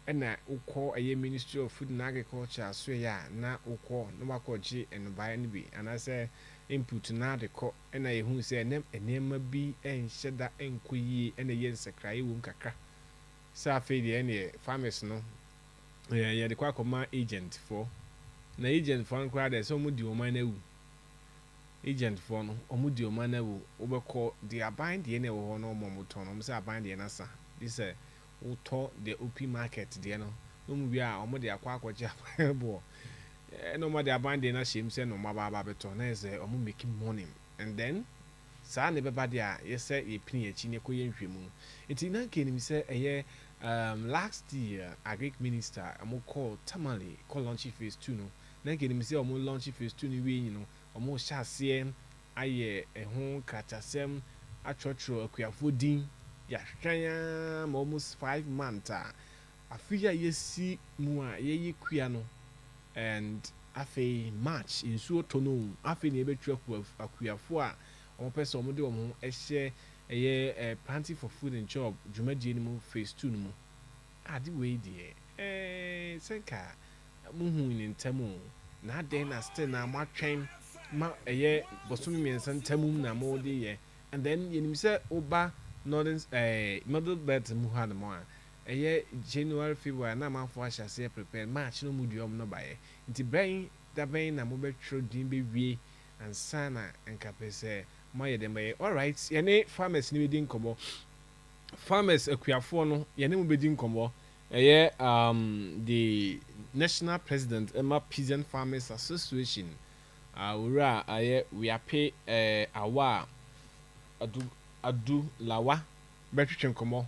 ɛna wokɔ ɛyɛ Ministry of Food and Agriculture so ya na wokɔ na wakɔgye ɛnobaeɛ no bi anaasɛ input na de kɔ ɛna yɛhu sɛ nneɛma bi ɛnhyɛ da ɛnkɔ yie ɛna yɛ nsakraeɛ wɔ mu kakra sɛ afei deɛ ɛneɛ farmers no yɛde kɔ akɔma agent foɔ na agent foɔ no koraa deɛ sɛ ɔmo di ɔman no awu agent foɔ no ɔmo di ɔman no awu wobɛkɔ de aban deɛ na ɛwɔ hɔ no ɔmo tɔn no ɔmo sɛ aban deɛ nasa de sɛ wotɔ the open market deɛ no ɔmo wie a ɔmo de akɔ akɔgye aban boɔ ɛna ɔmo de aban deɛ no ahyɛ mu sɛ na ɔmo aba abɛtɔ na yɛ sɛ ɔmo making money and then saa na ɛbɛba deɛ a yɛsɛ yɛpini akyi na ɛkɔyɛ nhwɛmu nti na nka nim sɛ ɛyɛ last year agric minister ɔmo kɔ tamale kɔ launch phase 2 no na nka nim sɛ ɔmo launch phase 2 no wie no ɔmo hyɛ aseɛ ayɛ ɛho kratasɛm atwerɛtwerɛ akuafoɔ din yɛahwɛn ma almost 5 months a afei a yɛsi mu a yɛyi kua no and afei march nsuo tɔ no afei na yɛbɛtwerɛ akuafoɔ a ɔmo pɛ sɛ ɔmo de ɔmo ɛhyɛ ɛyɛ planting for food and job dwumadie no mu phase 2 no mu ade wei deɛ sɛnka muhu ne ntam o na adan na still na mo atwɛn ma ɛyɛ bɔsɔm mmiɛnsa ntam mu na mo de yɛ and then yɛnim sɛ woba northern middle belt mu ha no mo a ɛyɛ January February na amanfo ahyɛ aseɛ prepare March no mu dua ɔmo no baeɛ nti bɛn da bɛn na mo bɛtwerɛ din bɛwie ansa na nka pɛ sɛ moayɛ dɛm bɛyɛ alright yɛne farmers no bɛdi nkɔmmɔ farmers akuafoɔ no yɛne mu bɛdi nkɔmmɔ ɛyɛ the national president Emma Peasant Farmers Association wura a ɛyɛ wiape awa adu lawa bɛtwetwe nkɔmmɔ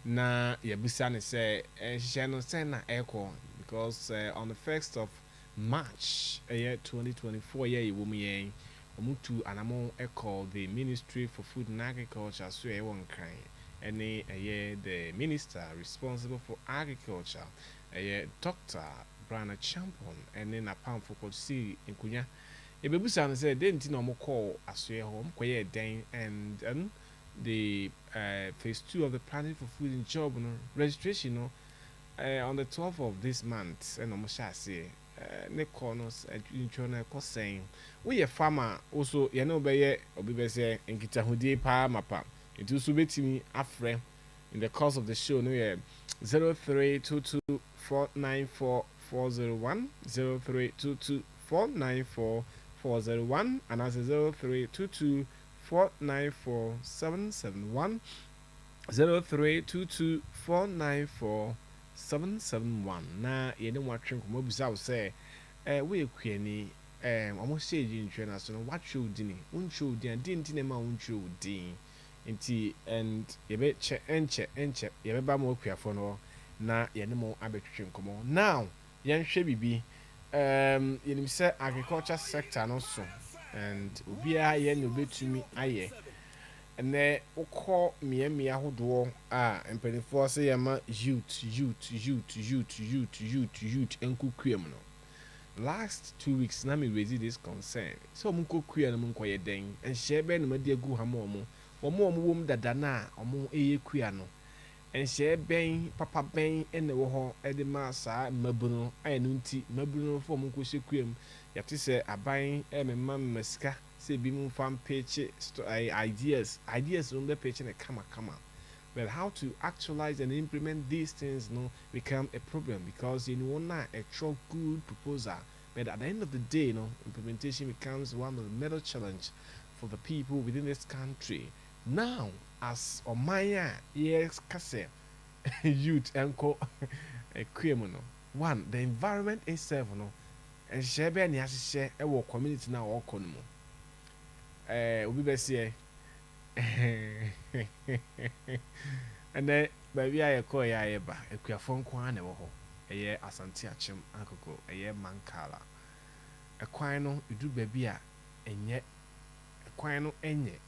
na yɛbisa ne sɛ nhyehyɛ no sɛ na ɛkɔ because on the 1st of March 2024 yɛ yɛwɔ mu yɛn ɔmutu anamo ɛkɔ the Ministry for Food and Agriculture so ɛwɔ nkran ɛne ɛyɛ the minister responsible for agriculture ɛyɛ Dr. Brana Champon ɛne napamfo kɔsi nkunya ebebusa no sɛ de nti na ɔmo kɔ asoɛ hɔ ɔmo kɔyɛ dɛn and the phase 2 of the planning for food and job no registration no on the 12th of this month and ɔmo hyɛ aseɛ ne kɔ no ntwa no ɛkɔ sɛn woyɛ farmer also yɛne wobɛyɛ obi bɛsɛ nkitahodie paa mapa nti nso bɛtumi afrɛ in the course of the show no yɛ 0322494401 0322494401 anaasɛ 0322494771 0322494771 na yɛne mu atwe nkɔmmɔ bisa wo sɛ woyɛ kuani ɔmo hyɛ gye ntwerɛ no so no watwerɛ wo din wontwerɛ wo din a deɛ nti na ma wontwerɛ wo din nti and yɛbɛkyɛ ɛnkyɛ yɛbɛba ma akuafoɔ no na yɛne mu abɛtwetwe nkɔmmɔ now yɛnhwɛ biribi yɛnim sɛ agriculture sector no so and obiara yɛ ne obɛtumi ayɛ ɛnɛ wokɔ mmiamia ahodoɔ a mpanimfoɔ sɛ yɛma youth nkukua mu no last 2 weeks na me raise this concern so ɔmo nkukua no mu nkɔyɛ dɛn nhyɛ bɛn na madi agu ha ma ɔmo wɔ mu dada na ɔmo ɛyɛ kua no nhyɛ bɛn papa bɛn ɛna ɛwɔ hɔ ɛde ma saa mmabunu ayɛ no nti mmabunu no fɔ ɔmo nkɔhyɛ kua mu yɛte sɛ aban ɛmema sika sɛ bi mu fa mpɛkye ideas no bɛpɛkye ne kama but how to actualize and implement these things no become a problem because you know na a good proposal but at the end of the day no implementation becomes one of the major challenge for the people within this country now as omaya yes kase youth enko ekwemu no one the environment itself no nhye be na ahyehyɛ ɛwɔ community na wɔkɔ no mu obi bɛsie ɛnɛ baabi a yɛkɔ yɛ ayɛba akuafo nko ara na ɛwɔ hɔ ɛyɛ asante akyem akoko ɛyɛ mankala ɛkwan no edu baabi a ɛnyɛ ɛkwan no ɛnyɛ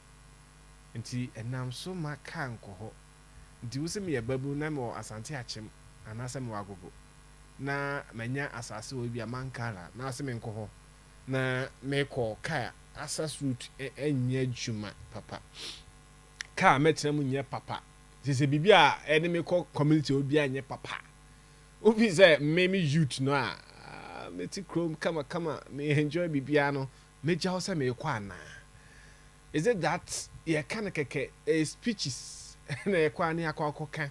nti ɛnam so ma kaa nkɔ hɔ nti wo sɛ meyɛ babu na mewɔ asante akyem anaasɛ mewɔ agogo na manya asase wɔ bi a mankala na asɛ menkɔ hɔ na mekɔ kaa access route ɛnyɛ adwuma papa kaa mɛtena mu nyɛ papa sɛ bibi a ɛne mekɔ community obi a nyɛ papa Obi say maybe youth no a me ti chrome kama me enjoy bibiano me jaw say me kwa na. Is it that ye kind of keke speeches na ye kwa ni akwa kan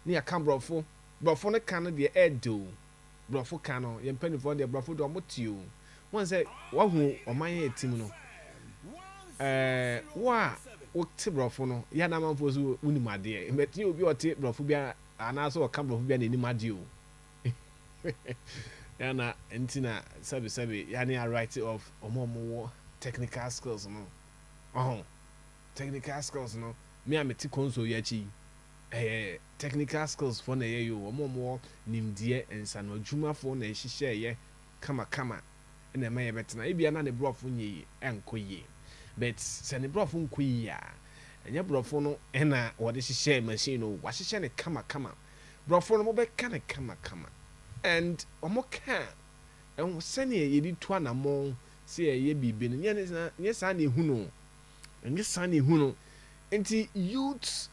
ni aka brofo no kan de edo brofo kan no ye mpanifo de brofo do motio won say wa hu oman ye tim no wa o ti brofo no ya na manfo so unimade meti obi o ti brofo bia ana so o kan brofo bia na ni made o ya na entina sabi ya ni a write of omo technical skills no technical skills no me am ti konso ya chi technical skills for na ye yo omo nimdie ensano adwuma for na ehihye ye kama na me ye betena e bia na ne brofo nyi enkoye but se ne brofo nkoye ya enye brofo no na wo de hihye machine no wa hihye ne kama brofo no mo be ka ne kama and omo ka en sene ye di to anamo se ye bibi no nye sa na ehu no enye sa na ehu no enti youth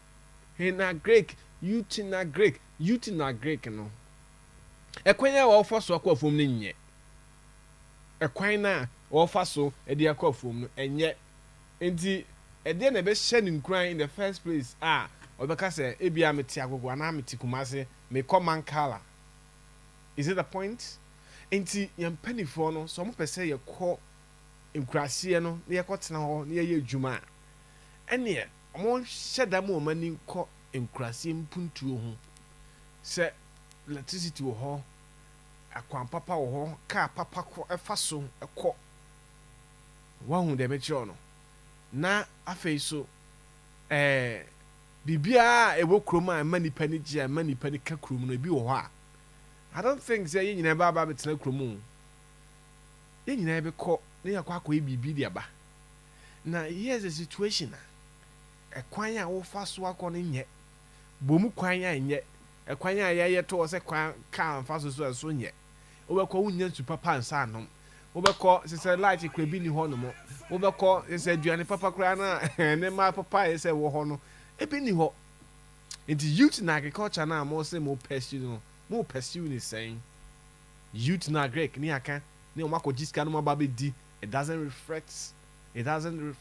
na Greek no ekwan ya wo foso Akuafom no nye ekwan na wo faso e di Akuafom no enye enti e de na be hye ne nkran in the first place obeka se ebia meti agogo ana meti kumase me Mankala. Is it the point? Enti yampanifo no so mo pese ye kɔ nkurase no ye kɔtena hɔ ne ye adwuma ene mo hyeda mo mani kɔ nkurase mpuntuo ho se electricity wo hɔ akwan papa wo hɔ car papa kɔ ɛfa so ɛkɔ wahu de mekyerɛ no na afei so bibia ewo kroma mani pani gye mani pani ka krom no bi wo hɔ a I don't think say you nyina ba betena kromo you nyina be kɔ na yakɔ akɔ bibi dia ba na here's the situation ekwan a wo fa so akɔ no nye bomu kwan a nye ekwan a ye to se kwan ka fa so so nye wo be kɔ wunya su papa ansa anom wo be kɔ se light kra bi ni hɔ no mo wo be kɔ se aduane papa kra na ne ma papa ye se wo hɔ no e bi ni hɔ into youth na agriculture na mo se mo pursue no mo pursue ni saying youth na Greek ni aka ni o mako jiska no ma ba di it doesn't reflect it doesn't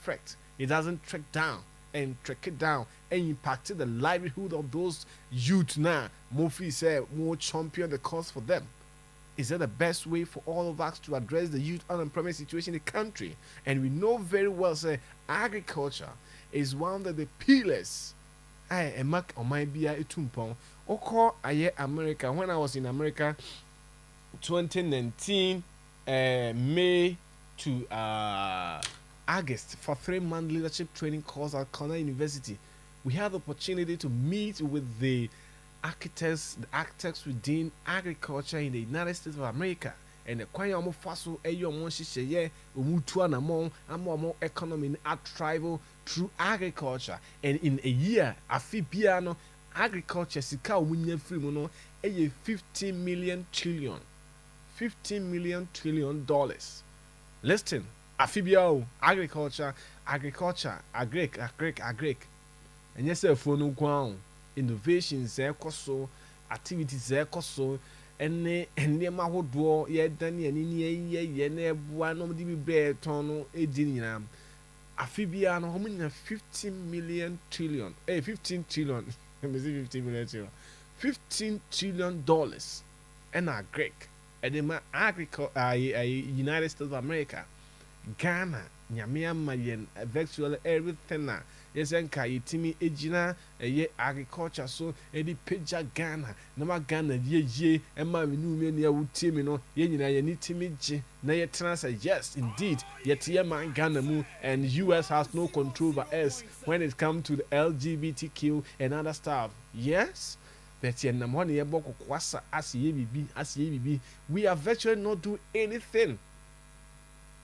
track down and track it down and impact the livelihood of those youth now mo feel say mo champion the cause for them. Is that the best way for all of us to address the youth unemployment situation in the country? And we know very well say agriculture is one of the pillars I mark on my bia etumpon oko aye America. When I was in America 2019 May to August for 3-month leadership training course at Cornell University, we had the opportunity to meet with the architects within agriculture in the United States of America. And the kwanya omo faso eyo omo hihye omutu anamo amo economy at thrival through agriculture. And in a year afibia no agriculture sika omunya free mu no 15 million trillion dollars. Listen, afibia agriculture agric and yes for no ground innovations ekoso activities ekoso ene ma hodo ye dan ye na ebua no di bi bre ton no edi nyina afibia no homo nyina 15 trillion $15 trillion and a Greek edema agriculture United States of America Ghana nyamia mayen virtually everything na yesenka yitimi ejina eye agriculture so edi peja Ghana na ma Ghana ye ema menu me na wutie mi no ye nyina ye nitimi gye na ye tena say yes indeed yet ye man Ghana mu and US has no control over us when it comes to the LGBTQ and other stuff. Yes, but ye na mo na ye boko kwasa as ye bibi we are virtually not do anything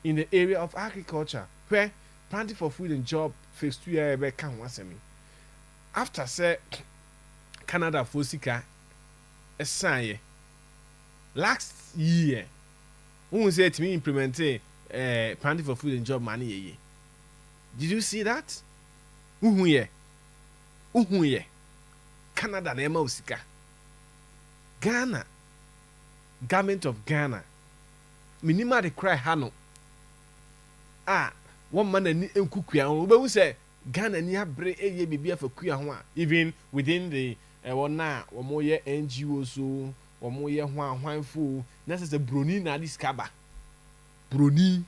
in the area of agriculture where planting for food and job phase 2 year be kan wasemi after say Canada for sika esaye last year who say to me implement planting for food and job money ye did you see that uhu ye Canada na ema usika Ghana government of Ghana minima de cry hano one man ni enkukuya ho be hu say Ghana ni abre eye bibia fa kuya ho even within the one na wo ye NGO so wo ye ho ahwanfo na say broni na this kaba broni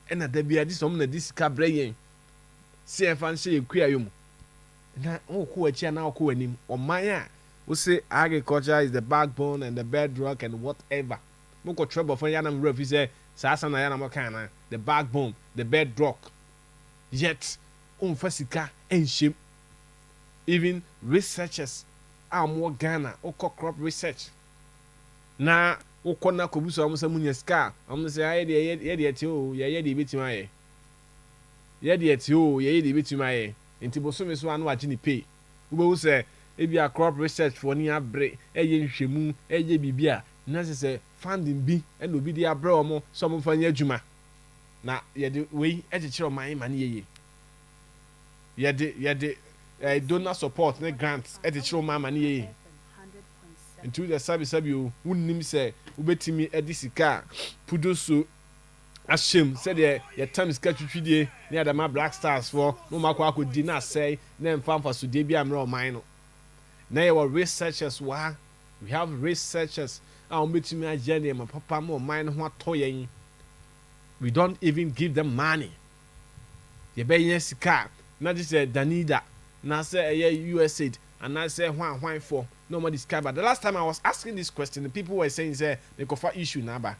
ena da bia this na this kabra yen se fan say kuya yom na wo ko achi na wo ko anim oman a we say agriculture is the backbone and the bedrock and whatever moko trouble for yanam ref say sasa na yanam kana the backbone the bedrock yet fasika enshim even researchers are more Ghana oko crop research na oko na kobuso amusa munya ska amusa say ye ti o ye de betima ye ti o ye de betima ye enti bosome so anu agi ni pay wo say ebi a crop research for ni abre eye nhwemu eye bibia na say funding bi e no bi de abre omo so mo fanya adwuma na ye de we egekere oman ma ne ye de donor support ne grants egekere oman ma ne into the service you wunnim say ubetimi edisika pudoso ashem said ye time sika twitwidie ne adama black stars for no makwa akodi na say na mfamfa so de bia mra oman no na ye were researchers we have researchers betimi agene ma papa mo oman ho atoyen we don't even give them money ye be yen sika na just danida na say USAID and I say hwan for no more discover. The last time I was asking this question, the people were saying say they go for issue naba.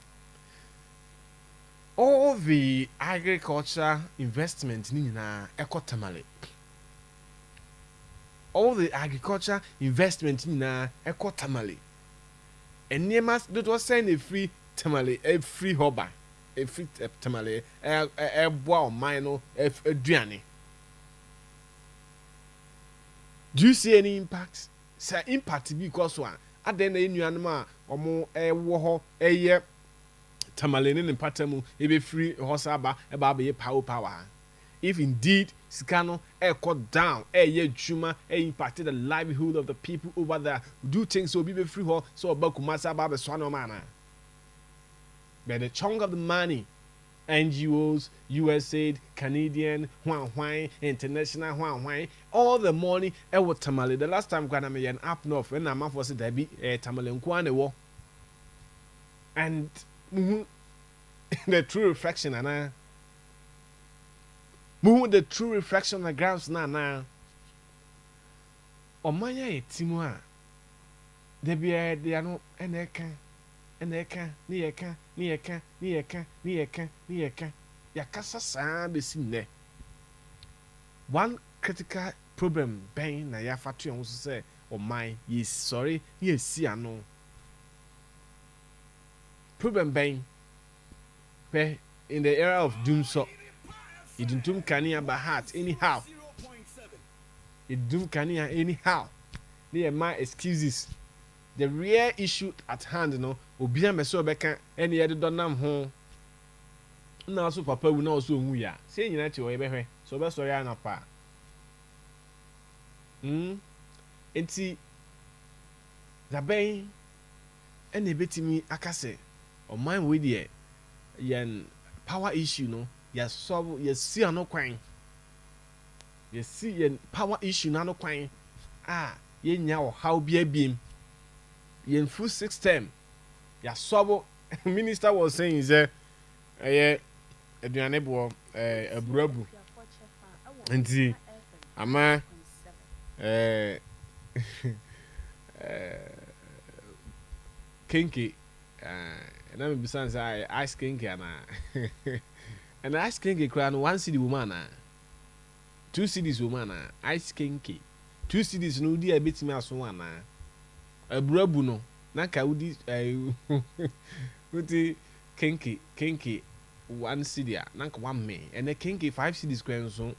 All the agriculture investment ni na ekotamale. All the agriculture investment ni na ekotamale. And nemas that was saying a free tamale, a free hoba, a free tamale, a boa mino, a duane. Do you see any impact? Say impact because one at the end of nuanma or more wo ye tamale ne patamu e be free hosaba e ba be power. If indeed Sikano cut down ye juma impacted the livelihood of the people over there, do things so be free ho so about kumasa ba be swano mana. But the chunk of the money NGOs, USAID, Canadian, Huan, International Huan, all the money was tamale. The last time Ghana me up north when I'm for say there be tamale nkwane wo. And the true reflection and the true reflection on the grounds na omanya etimu a there be they are no eneka ni yeka yakasa saa besi nne. One critical problem ben na ya fatu yon so say oman yes sorry yes si ano problem ben pe in the era of doom so it doom kania by heart anyhow it doom kania anyhow they my excuses. The real issue at hand no obi am so beka ene ye de donam ho na so papa wu na so hu ya say nyina ti o ye behwe so be sorry ana pa enti da ben ene betimi akase o man we de yen power issue no ya solve ya si ano kwan ya si yen power issue na no kwan ye nya o how bia biem yen food system ya solve. Minister was saying is aduane bo aburabu nti ama kinky na me bisan say ice kinky ana and ice kinky kra no 1 cedi woman 2 cedis woman ice kinky 2 cedis no di abetimi aso ana aburabu no na ka udi uti kinky 1 cedi na ka 1 me and the kinky 5 cedis kra so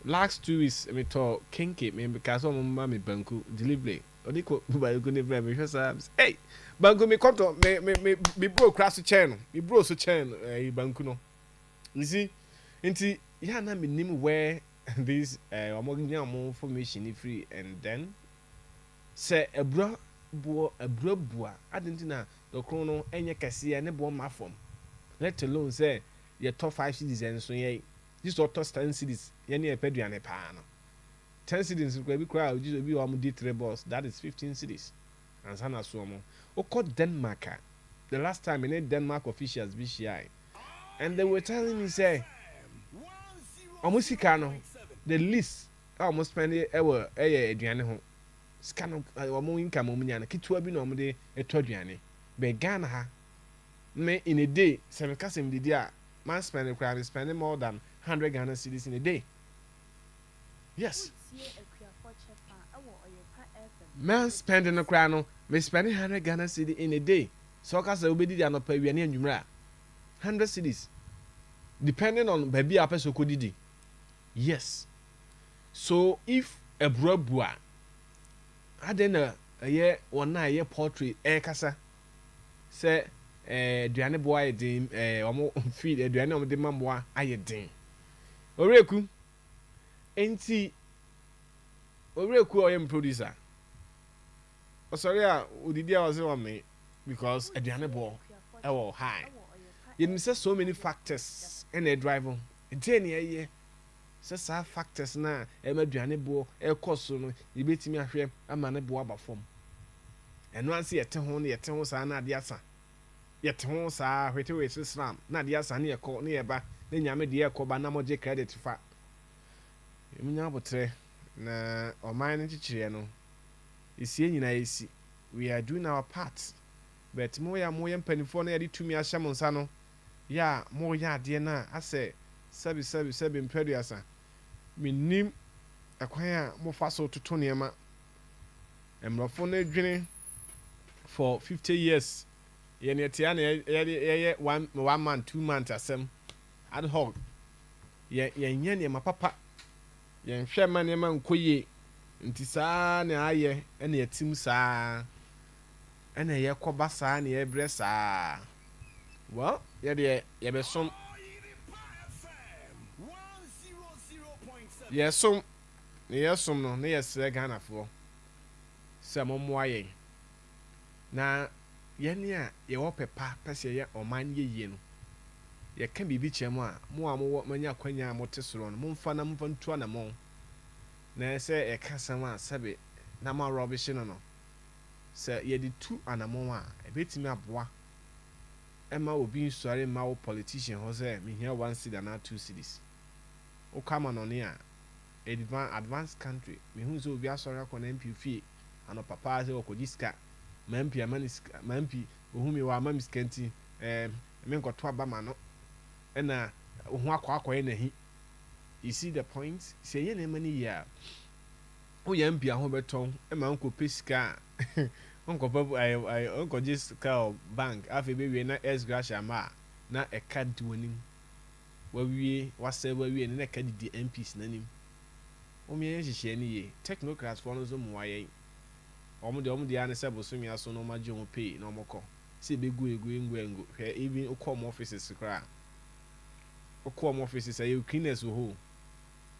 last 2 weeks me to kinky me because of mama me banku delivery odiko ba go ne bra me hwesa hey banku me konto me bro crash chain me bro so chain banku no you see nti ya na me nim where this omoginya mo information free and then say ebro bo abrabua adentina the chrono enye kese ne bo mafom let alone say your top 5 cities and so ye this or top 10 cities ye ne epeduane pa no 10 cities ko bi kra oji bi o am di 3 balls that is 15 cities and sana so mo o ko Denmark the last time in Denmark officials be shy and they were telling me say omusika no the least almost spend e wo aduane ho sika no omo income omunya na kitwa bi na omo de eto aduane be Ghana ha me in a day seven kasem didi a man spending more than 100 Ghana cedis in a day. Yes. Man spending a crown, me spending 100 Ghana cedi in a day. So cause obedi an pay we any 100 cedis. Depending on baby apeso kodidi. Yes. So if a brobua adena a year one na year portrait kasa say aduane boy din omo feed aduane omo de mamboa aye din oreku enti oreku oyem producer sorry a odidi a was on me because aduane bo e wo high you say so many factors and a driver enti ne ye say sa factors na e ma aduane bo e koso no e betimi ahwe ama ne bo aba fom eno anse yete ho sa na ade asa yet ho saa hwete we sisram na de asa ne yekọ ne yeba ne nyame de yekọ ba na moje credit fa eminya botre na oman ne chichire no esie nyina esi we are doing our part but mo ya mpanifo na yade tumi ahye mo nsa no ya mo ya de na ase sabi mpedu asa minim akwan a mo fa so toto ne ma emrofo na dwene for 50 years yene tia na ye 1 month 2 months asem ad hoc ye nya ne mapapa ye hwe ma ne ma nkoye nti saa na aye ene yatim saa ene ye koba saa ne ye bre saa well ye be som no ne ye sre Ghana fo se mo moaye na yene a ye wo pepa pese ye oman ye no ye ka bibi chemu a mo manya kwanya mo tesoro no momfa na momfa ntua na mo na se e kasama sabe na ma rubbish no se ye di tu anamon a e betimi aboa e ma obi nsuare ma wo politician ho se me here 1 cedi na 2 cedis o kama no ne a advanced country me hu so obi asore akọ na MP fie ano papa se okojiska mampi amaniska mampi ohumi wa mamiskanti me nkoto abama no na ho akọ na hi you see the point say ye na mani ya o ya mpi aho beton e ma nko pesika nko babu nko jiska bank afi be we na s gracia ma na e card wonim wa wie wase wa wie na card di MPs nanim o me ye hihye ni ye technocrats for no zo mu waye omo de ane se bosumi aso no maje ho pay na omoko se be egu ngwengu hwe even okom offices kra okom offices ayi cleaners ho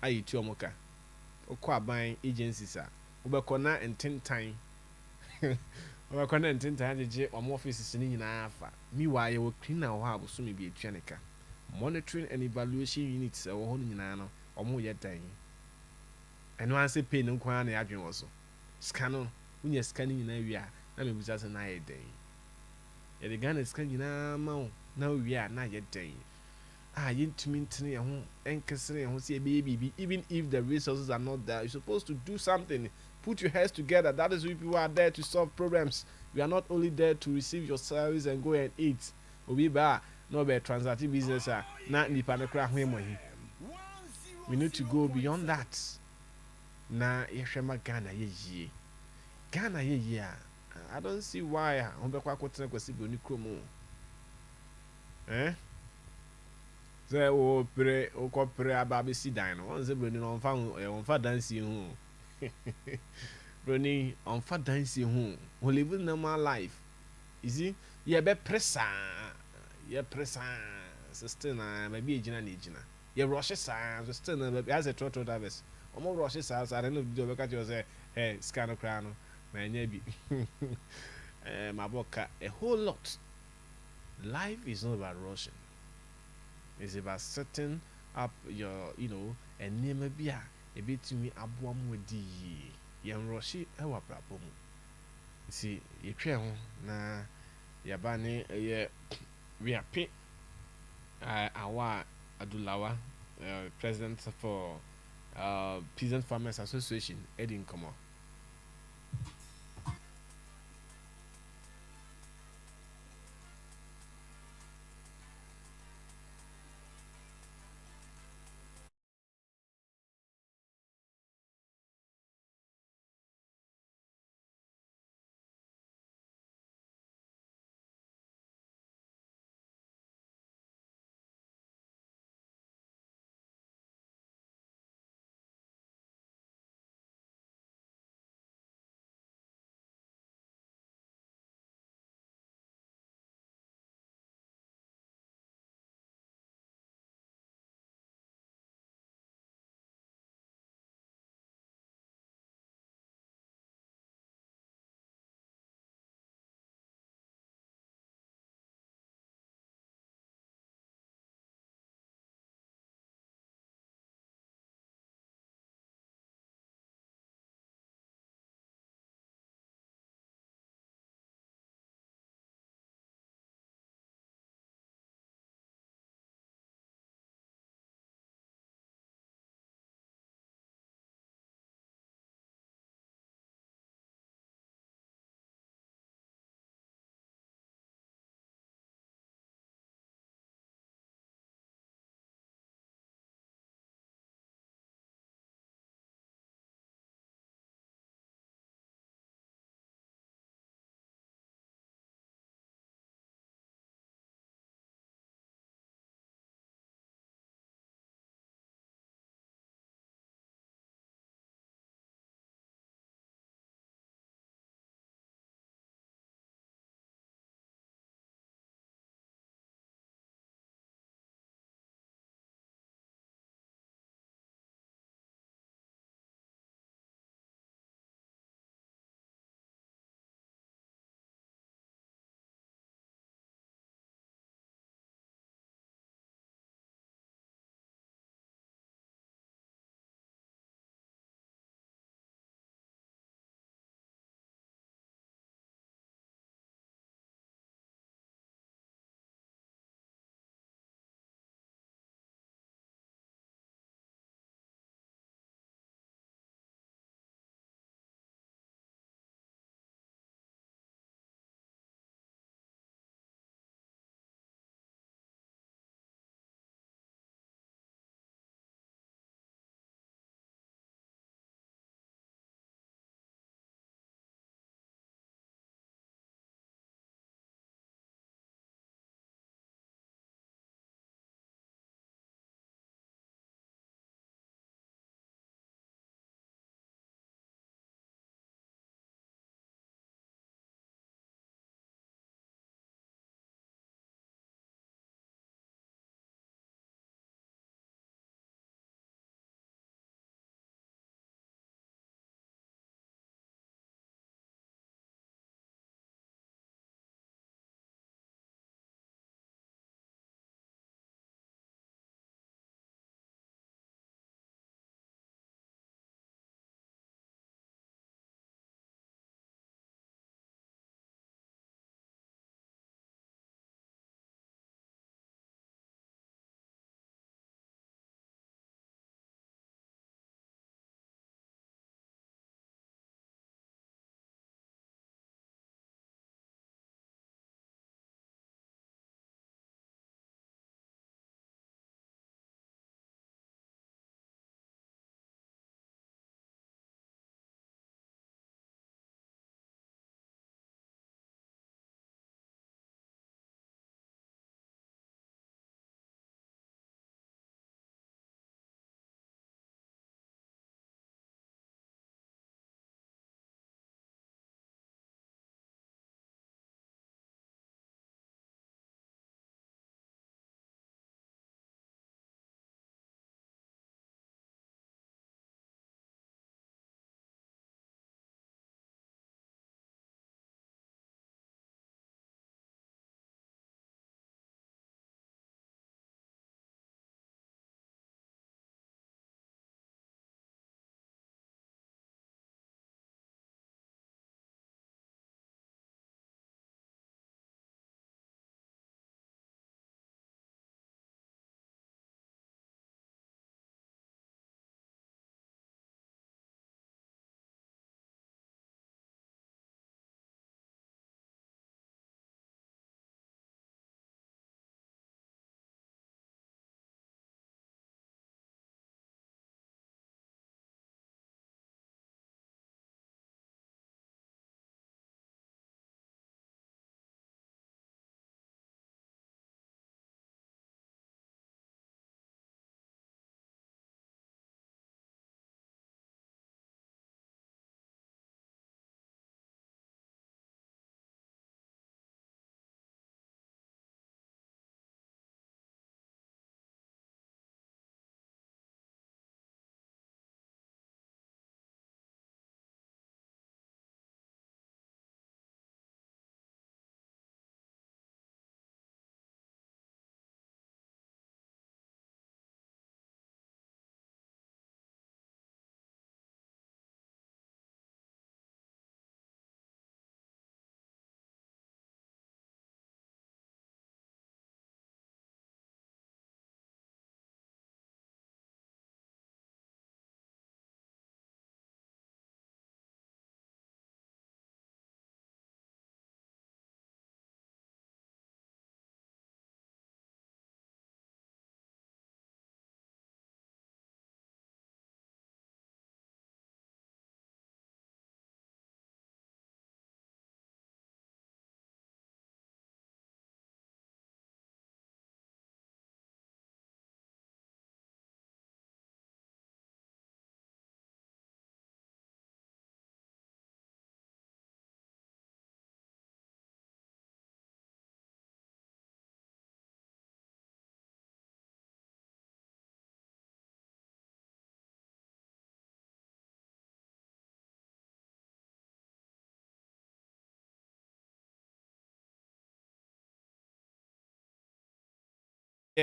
ayi ti omoka okọ aban agencies a obekọ na ententan obekọ na ententan je omo offices ni nyina afa mi wa ye wo cleaner ho abosumi bi etuaneka monitoring and evaluation units wo ho nyina no omo ye dan eno anse pay no kwa na yadwen wo so scan unya scan nyina wi a na me busa se na ye dan ye de Ghana scan nyina ma wo na wi a na ye dan yintumi ntene ho enkesere ho se baby even if the resources are not there, you're supposed to do something. Put your heads together. That is why people are there to solve problems. We are not only there to receive your service and go and eat. Obi ba no be transacting business na nipa ne kra ho emohi. We need to go beyond that. Na yehwema Ghana ye Ghana ye I don't see why ho be kwa kwotena kwasi bi oni kromo. Say o kopre ababe si dan no on se broni no onfa dance hu broni onfa dance hu we live normal life you see ye be pressa still na maybe ejina na ejina ye rush sa still na maybe as a total service omo rush sa I don't know do be catch you say scan cra no Maybe Maboka, a whole lot. Life is not about rushing. It's about setting up your, and name a beer, a bit to me abwam with the young Roshi, our problem. See, you try na yabane, we are pay our Adulawa, president for Peasant Farmers Association, Edin Como.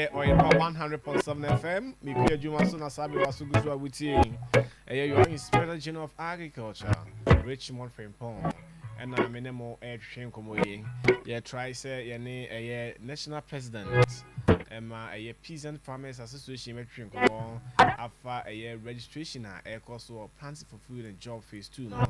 or 100.7 FM. Me create Juma Suna Sabi Wasuguzwa Wuti. You are Inspector General of Agriculture, Richmond Frimpong. And I'm in a more air train comoye. Yeah, try say, a national president. A peasant farmers association metric afa a registration air cost or planting for food and job phase 2 now.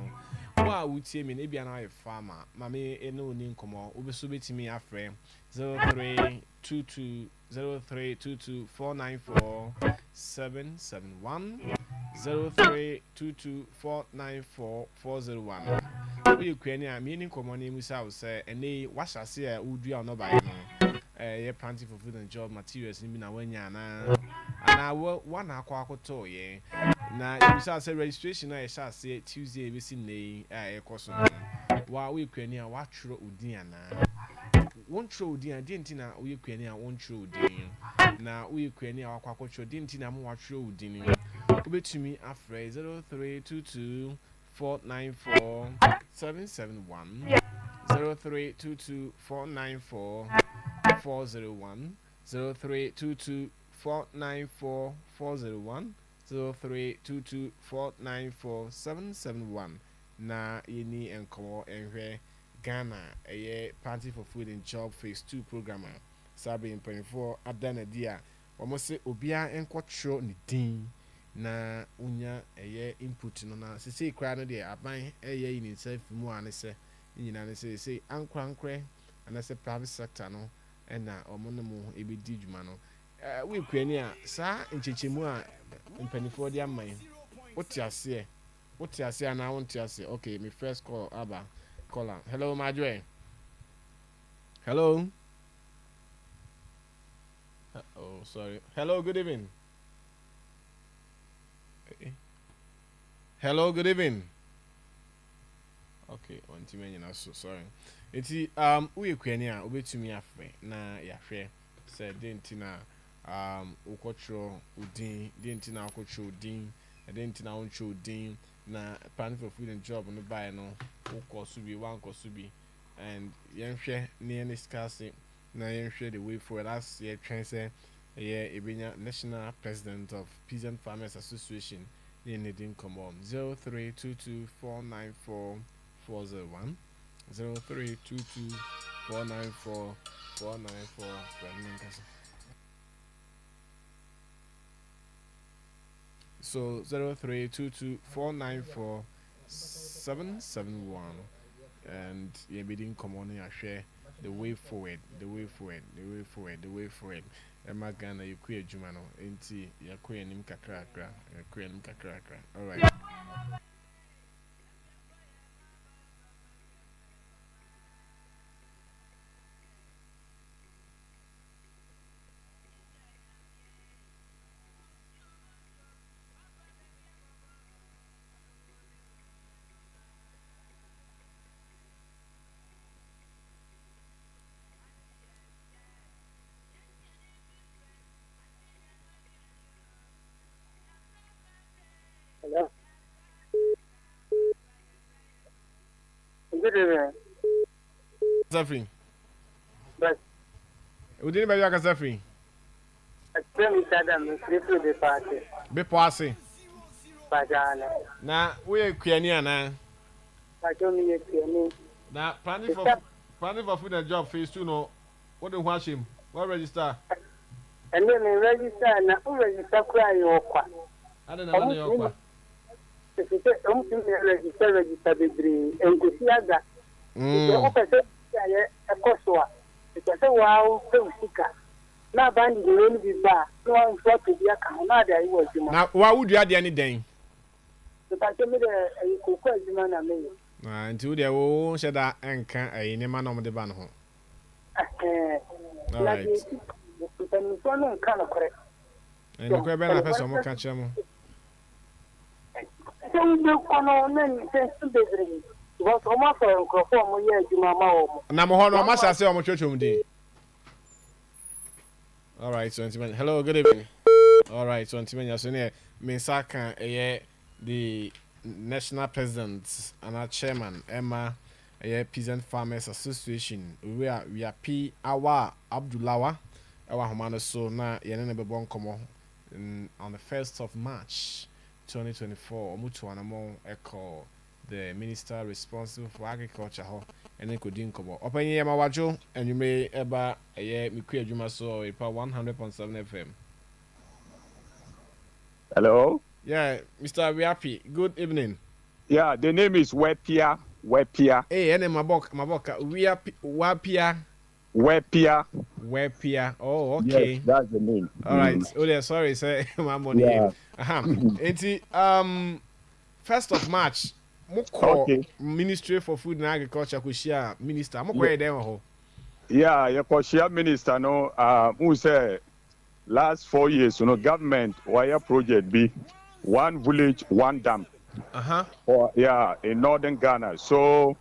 Wa wutie me na bia na a farmer. Mame eno ni nkomo. Obeso betimi afre 0322 0322494401. We Ukraine me ni nkomo na musa wo say ene washase a udua no bai no. Ye planting for food and job materials ni bi na wanya na ana one akwakoto ye. Na you say registration na yesha say Tuesday we see nay ekoso wa we kwani a wa tro odin ana won tro odin a de ntina we kwani a won tro odin na we kwani a wakwa tro de ntina mo wa tro odin obetumi afre 0322494771 0322494401 0322494401 0322494771 na yeni enkomo enhwe Ghana Party for Food and Job Phase 2 programmer sabe in 24 adana dia omo se obia enkwotro ni din na unya input no na se kra no de aban ni self mu ane se nyina ne se ankrankre ana se private sector no na omo no mu ebedi dwuma no we kwani a sa nchechemu a mpanifo de amman wotiase na wontiase. Okay, my first call aba caller. Hello Majwe. Hello. Oh, sorry. Hello, good evening. Hello, good evening. Okay, one team na so sorry. Eti we kwani a obetumi afre na yahwe say dentina ukotro udin dentina ukotro udin dentina uncho udin na plan for food and job no buy no ukosubi one kosubi and yenhwe ne ne scarce na yenhwe the way forward as ye try say ebenya national president of Peasant Farmers Association in the din come on 0322494401 0322494494 so 0322494771 and you bidding come on and share the way forward. Emma Ghana you create Jumano enti ya nim kakra all right. Hello. Good evening. Zafri. But We didn't buy you Zafri. I came to them to the party. Be passing. Pajana. Na we kwani na I told me you na planning for food and job phase 2 no what do wash him what register and then register and register cry your qua. I don't know your qua register degree and to see other. A course because wow, so sick. Now, banding will be back. No one thought to be a Canada. Now, why would you add anything? But I told me a cook man I mean. Until they will say that and can't a man on the ban home. All right. And the crab and a person will catch them. All right, so hello, good evening. All right, so Misaka, the national president and our chairman, Emma, Peasant Farmers Association. We are P. Awa Abdullawa, ɛwɔ ahoma no so na yɛne ne bɛbɔ nkɔmmɔ on the 1st of March 2024 ɔmo to anamo ɛkɔ the minister responsible for agriculture hɔ ɛne kɔdi nkɔmmɔ ɔpanyin yɛ ma wadwo anwummere ɛba ɛyɛ mekua adwuma so ɛpa 100.7 FM. Hello? Yeah, Mr. Wiapi, good evening. Yeah, the name is Wepia. Wepia. Hey, ene maboka. Wapia. Wepia. Oh, okay. Yes, that's the name. All right. Oh, yeah, sorry, sir. My money. Yeah. Enti 1st of March, moko Okay. Ministry for Food and Agriculture kushia minister. Moko ye dem ho. Yeah, your Koshia minister no who say last 4 years, government wire project be one village, one dam. Or yeah, in northern Ghana. So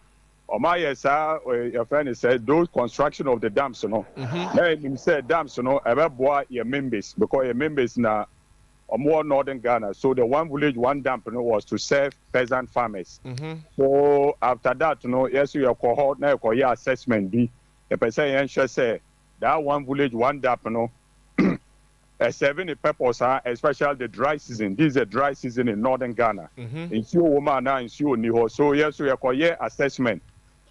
Omaya your friend said those construction of the dams, Then he said dams, ever boy your members because your members na more northern Ghana. So the one village, one dam, was to serve peasant farmers. So after that, yes, your cohort now your assessment be the person say that one village, one dam, serving the purpose, especially the dry season. This is a dry season in northern Ghana. In woman in Niho. So yes, we are assessment.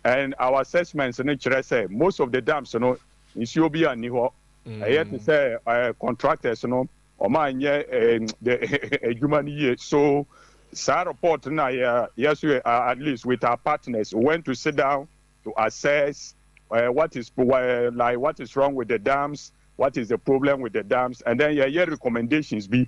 And our assessments in say most of the dams, in Ethiopia and Niho. I have to say contractors, or man the human year. So SAR report now, yes, we are at least with our partners we went to sit down to assess what is wrong with the dams. What is the problem with the dams? And then your recommendations be,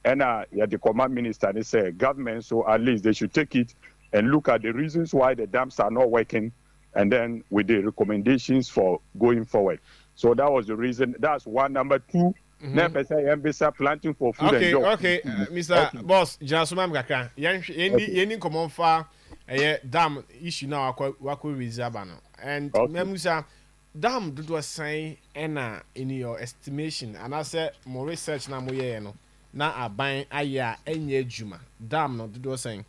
and the command minister they say government, so at least they should take it and look at the reasons why the dams are not working, and then with the recommendations for going forward. So that was the reason. That's one. Number two, never say planting for food and jobs. Okay, Mr. Okay. Boss, Jasuma Mkaka, yeni common far dam issue now wako reserve and Memusa. Dam do was saying ena in your estimation and I said more research na mo ye no na aban aya enye juma dam no do was saying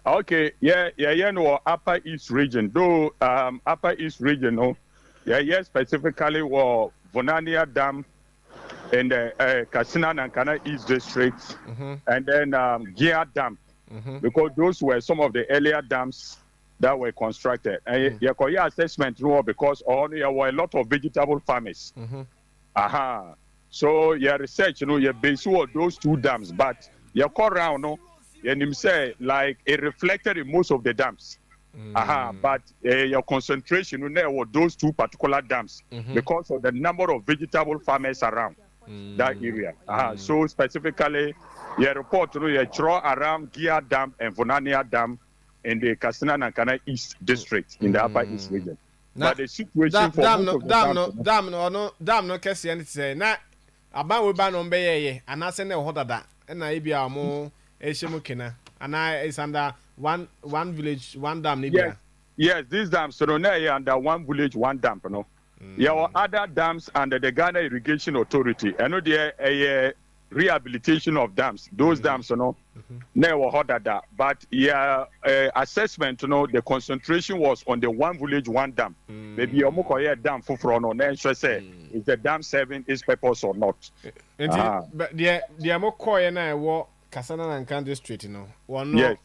okay no upper east region though upper east region no specifically was Vonania Dam in the Kasina Nankana East District and then Gia Dam because those were some of the earlier dams that were constructed. And your assessment because there were a lot of vegetable farmers. So your research, your base on those two dams, but your core round, you say like it reflected in most of the dams. But your concentration, there were those two particular dams because of the number of vegetable farmers around that area. So specifically, your report, you draw around Gia Dam and Vonania Dam in the Kasina Nankana East District in the Upper East region. But the situation for dam no kesi ani say na aba we ba no be ye and I say na ho dada na e bia mo ehye kena and is under one village one dam ni bia. Yes, these dams so na under one village one dam There are other dams under the Ghana Irrigation Authority. I know there rehabilitation of dams. Those dams, never heard that. But assessment, the concentration was on the one village, one dam. Maybe you dam for front then say is the dam serving its purpose or not. But the more coy and I walk Kasana and Candy Street, or no,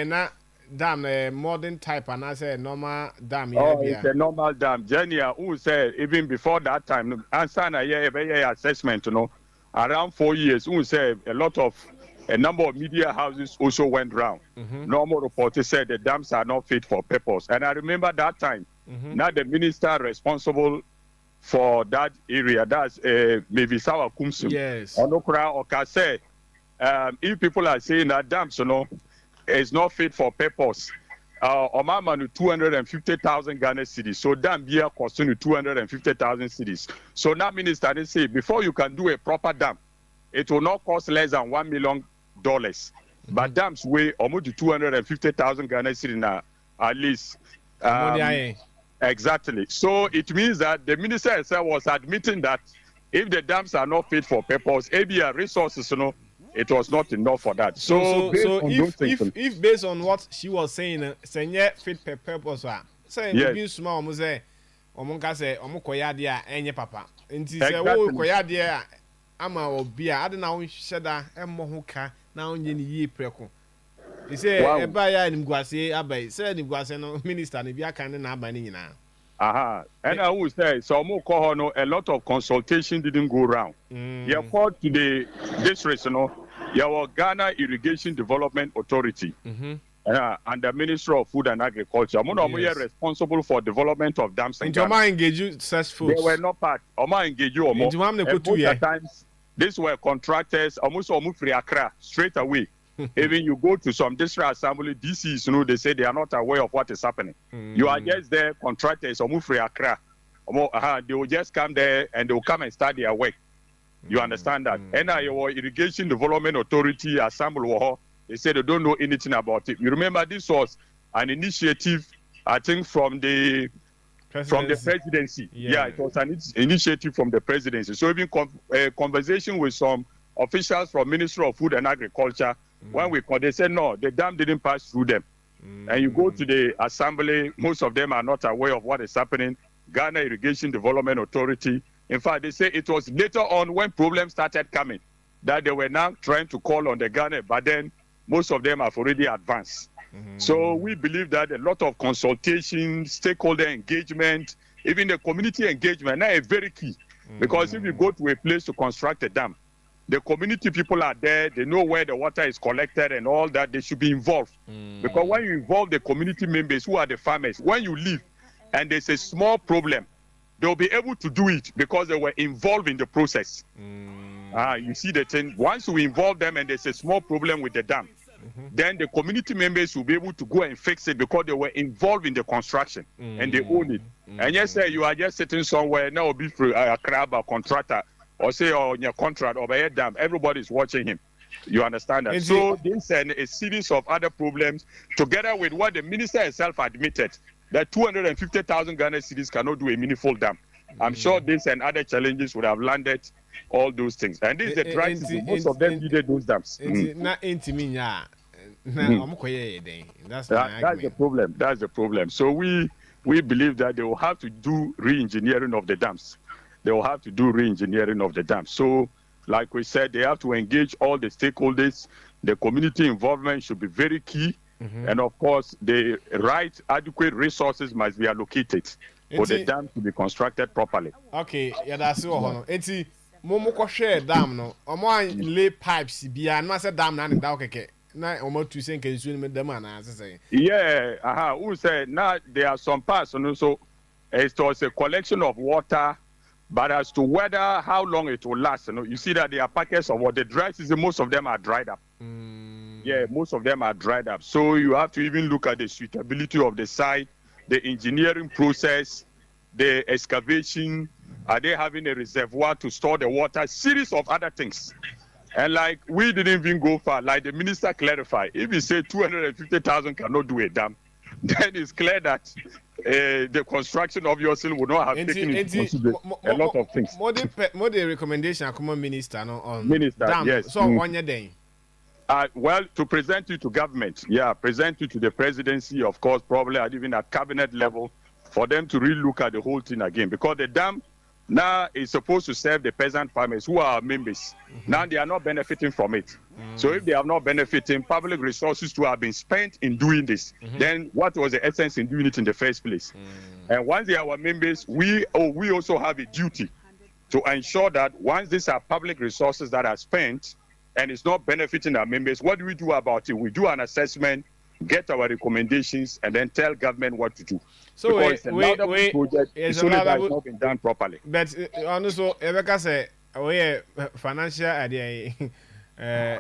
na dam modern type and I say normal dam. It's a normal dam. Jenny, who said even before that time, answer assessment, around 4 years, who said a number of media houses also went round. Normal reporters said the dams are not fit for purpose. And I remember that time, now the minister responsible for that area, that's maybe Sawa Kumsum. Yes. Onokra Okase, if people are saying that dams, is not fit for purpose. Omama 250,000 Ghana cedis. So dam here costing 250,000 cedis. So now minister they say before you can do a proper dam, it will not cost less than $1 million. But dams weigh almost 250,000 Ghana cedis now at least. Exactly. So it means that the minister itself was admitting that if the dams are not fit for purpose, ABR resources, it was not enough for that. So if based on what she was saying, say fit per purpose, say small, omonka say omokoya de a enye papa nti say wo koya de a ama obi a ade na wo hyeda emmo ho ka na onye ni yi preko they say eba ya nimguase abai say nimguase no minister ne bi aka ne na abai ni nyina and I will say so no a lot of consultation didn't go around. You called to the district, your Ghana Irrigation Development Authority. And the Minister of Food and Agriculture. Yes. Responsible for development of dams in Ghana. Engage you such folks. They were not part. Engage you. Most times, these were contractors. Almost free Accra straight away. Even you go to some district assembly DCs, they say they are not aware of what is happening. You are just there, contractors, free Accra. They will just come there and they will come and start their work. You understand that? And your Irrigation Development Authority assembly, they said they don't know anything about it. You remember this was an initiative, I think, from the presidency. Yeah, it was an initiative from the presidency. So even conversation with some officials from Ministry of Food and Agriculture, when we called, they said no, the dam didn't pass through them. And you go to the assembly, most of them are not aware of what is happening. Ghana Irrigation Development Authority. In fact, they say it was later on when problems started coming that they were now trying to call on the Ghana, but then most of them have already advanced. So we believe that a lot of consultation, stakeholder engagement, even the community engagement now is very key. Because if you go to a place to construct a dam, the community people are there, they know where the water is collected and all that, they should be involved. Because when you involve the community members who are the farmers, when you leave and there's a small problem, they'll be able to do it because they were involved in the process. You see the thing, once we involve them and there's a small problem with the dam, then the community members will be able to go and fix it because they were involved in the construction and they own it. And yes, sir, you are just sitting somewhere, now be for a crab or contractor, or say on your contract or a dam, everybody's watching him. You understand that? So this and a series of other problems, together with what the minister herself admitted, that 250,000 Ghana cedis cannot do a meaningful dam. I'm sure this and other challenges would have landed all those things. And this is the dry season. Most of them needed those dams. That's the problem. That's the problem. So we believe that they will have to do re-engineering of the dams. They will have to do re-engineering of the dams. So, like we said, they have to engage all the stakeholders. The community involvement should be very key. And of course, the right adequate resources must be allocated for the dam to be constructed properly. Okay, yeah, that's all. Eti momo ko share dam no. Omo lay pipes bia na say dam na da okeke. Na omo tu sen kan su ni dam na say. Yeah, who said now there are some parts so it was a collection of water, but as to whether how long it will last, you see that there are packets of water. The dry season, most of them are dried up. Yeah, most of them are dried up. So you have to even look at the suitability of the site, the engineering process, the excavation. Are they having a reservoir to store the water? Series of other things. And like we didn't even go far, like the minister clarified, if he said 250,000 cannot do a dam, then it's clear that the construction of your seal would not have taken into consideration a lot of things. More the recommendation common minister on minister, dam. Yes. So on your day. Well, to present it to government, present it to the presidency, of course, probably at even at cabinet level, for them to really look at the whole thing again. Because the dam now is supposed to serve the peasant farmers who are members. Now they are not benefiting from it. So if they are not benefiting, public resources to have been spent in doing this, then what was the essence in doing it in the first place? And once they are our members, we also have a duty to ensure that once these are public resources that are spent, and it's not benefiting our members, what do we do about it? We do an assessment, get our recommendations, and then tell government what to do. So it's not been done properly. But also, Rebecca said, financial idea,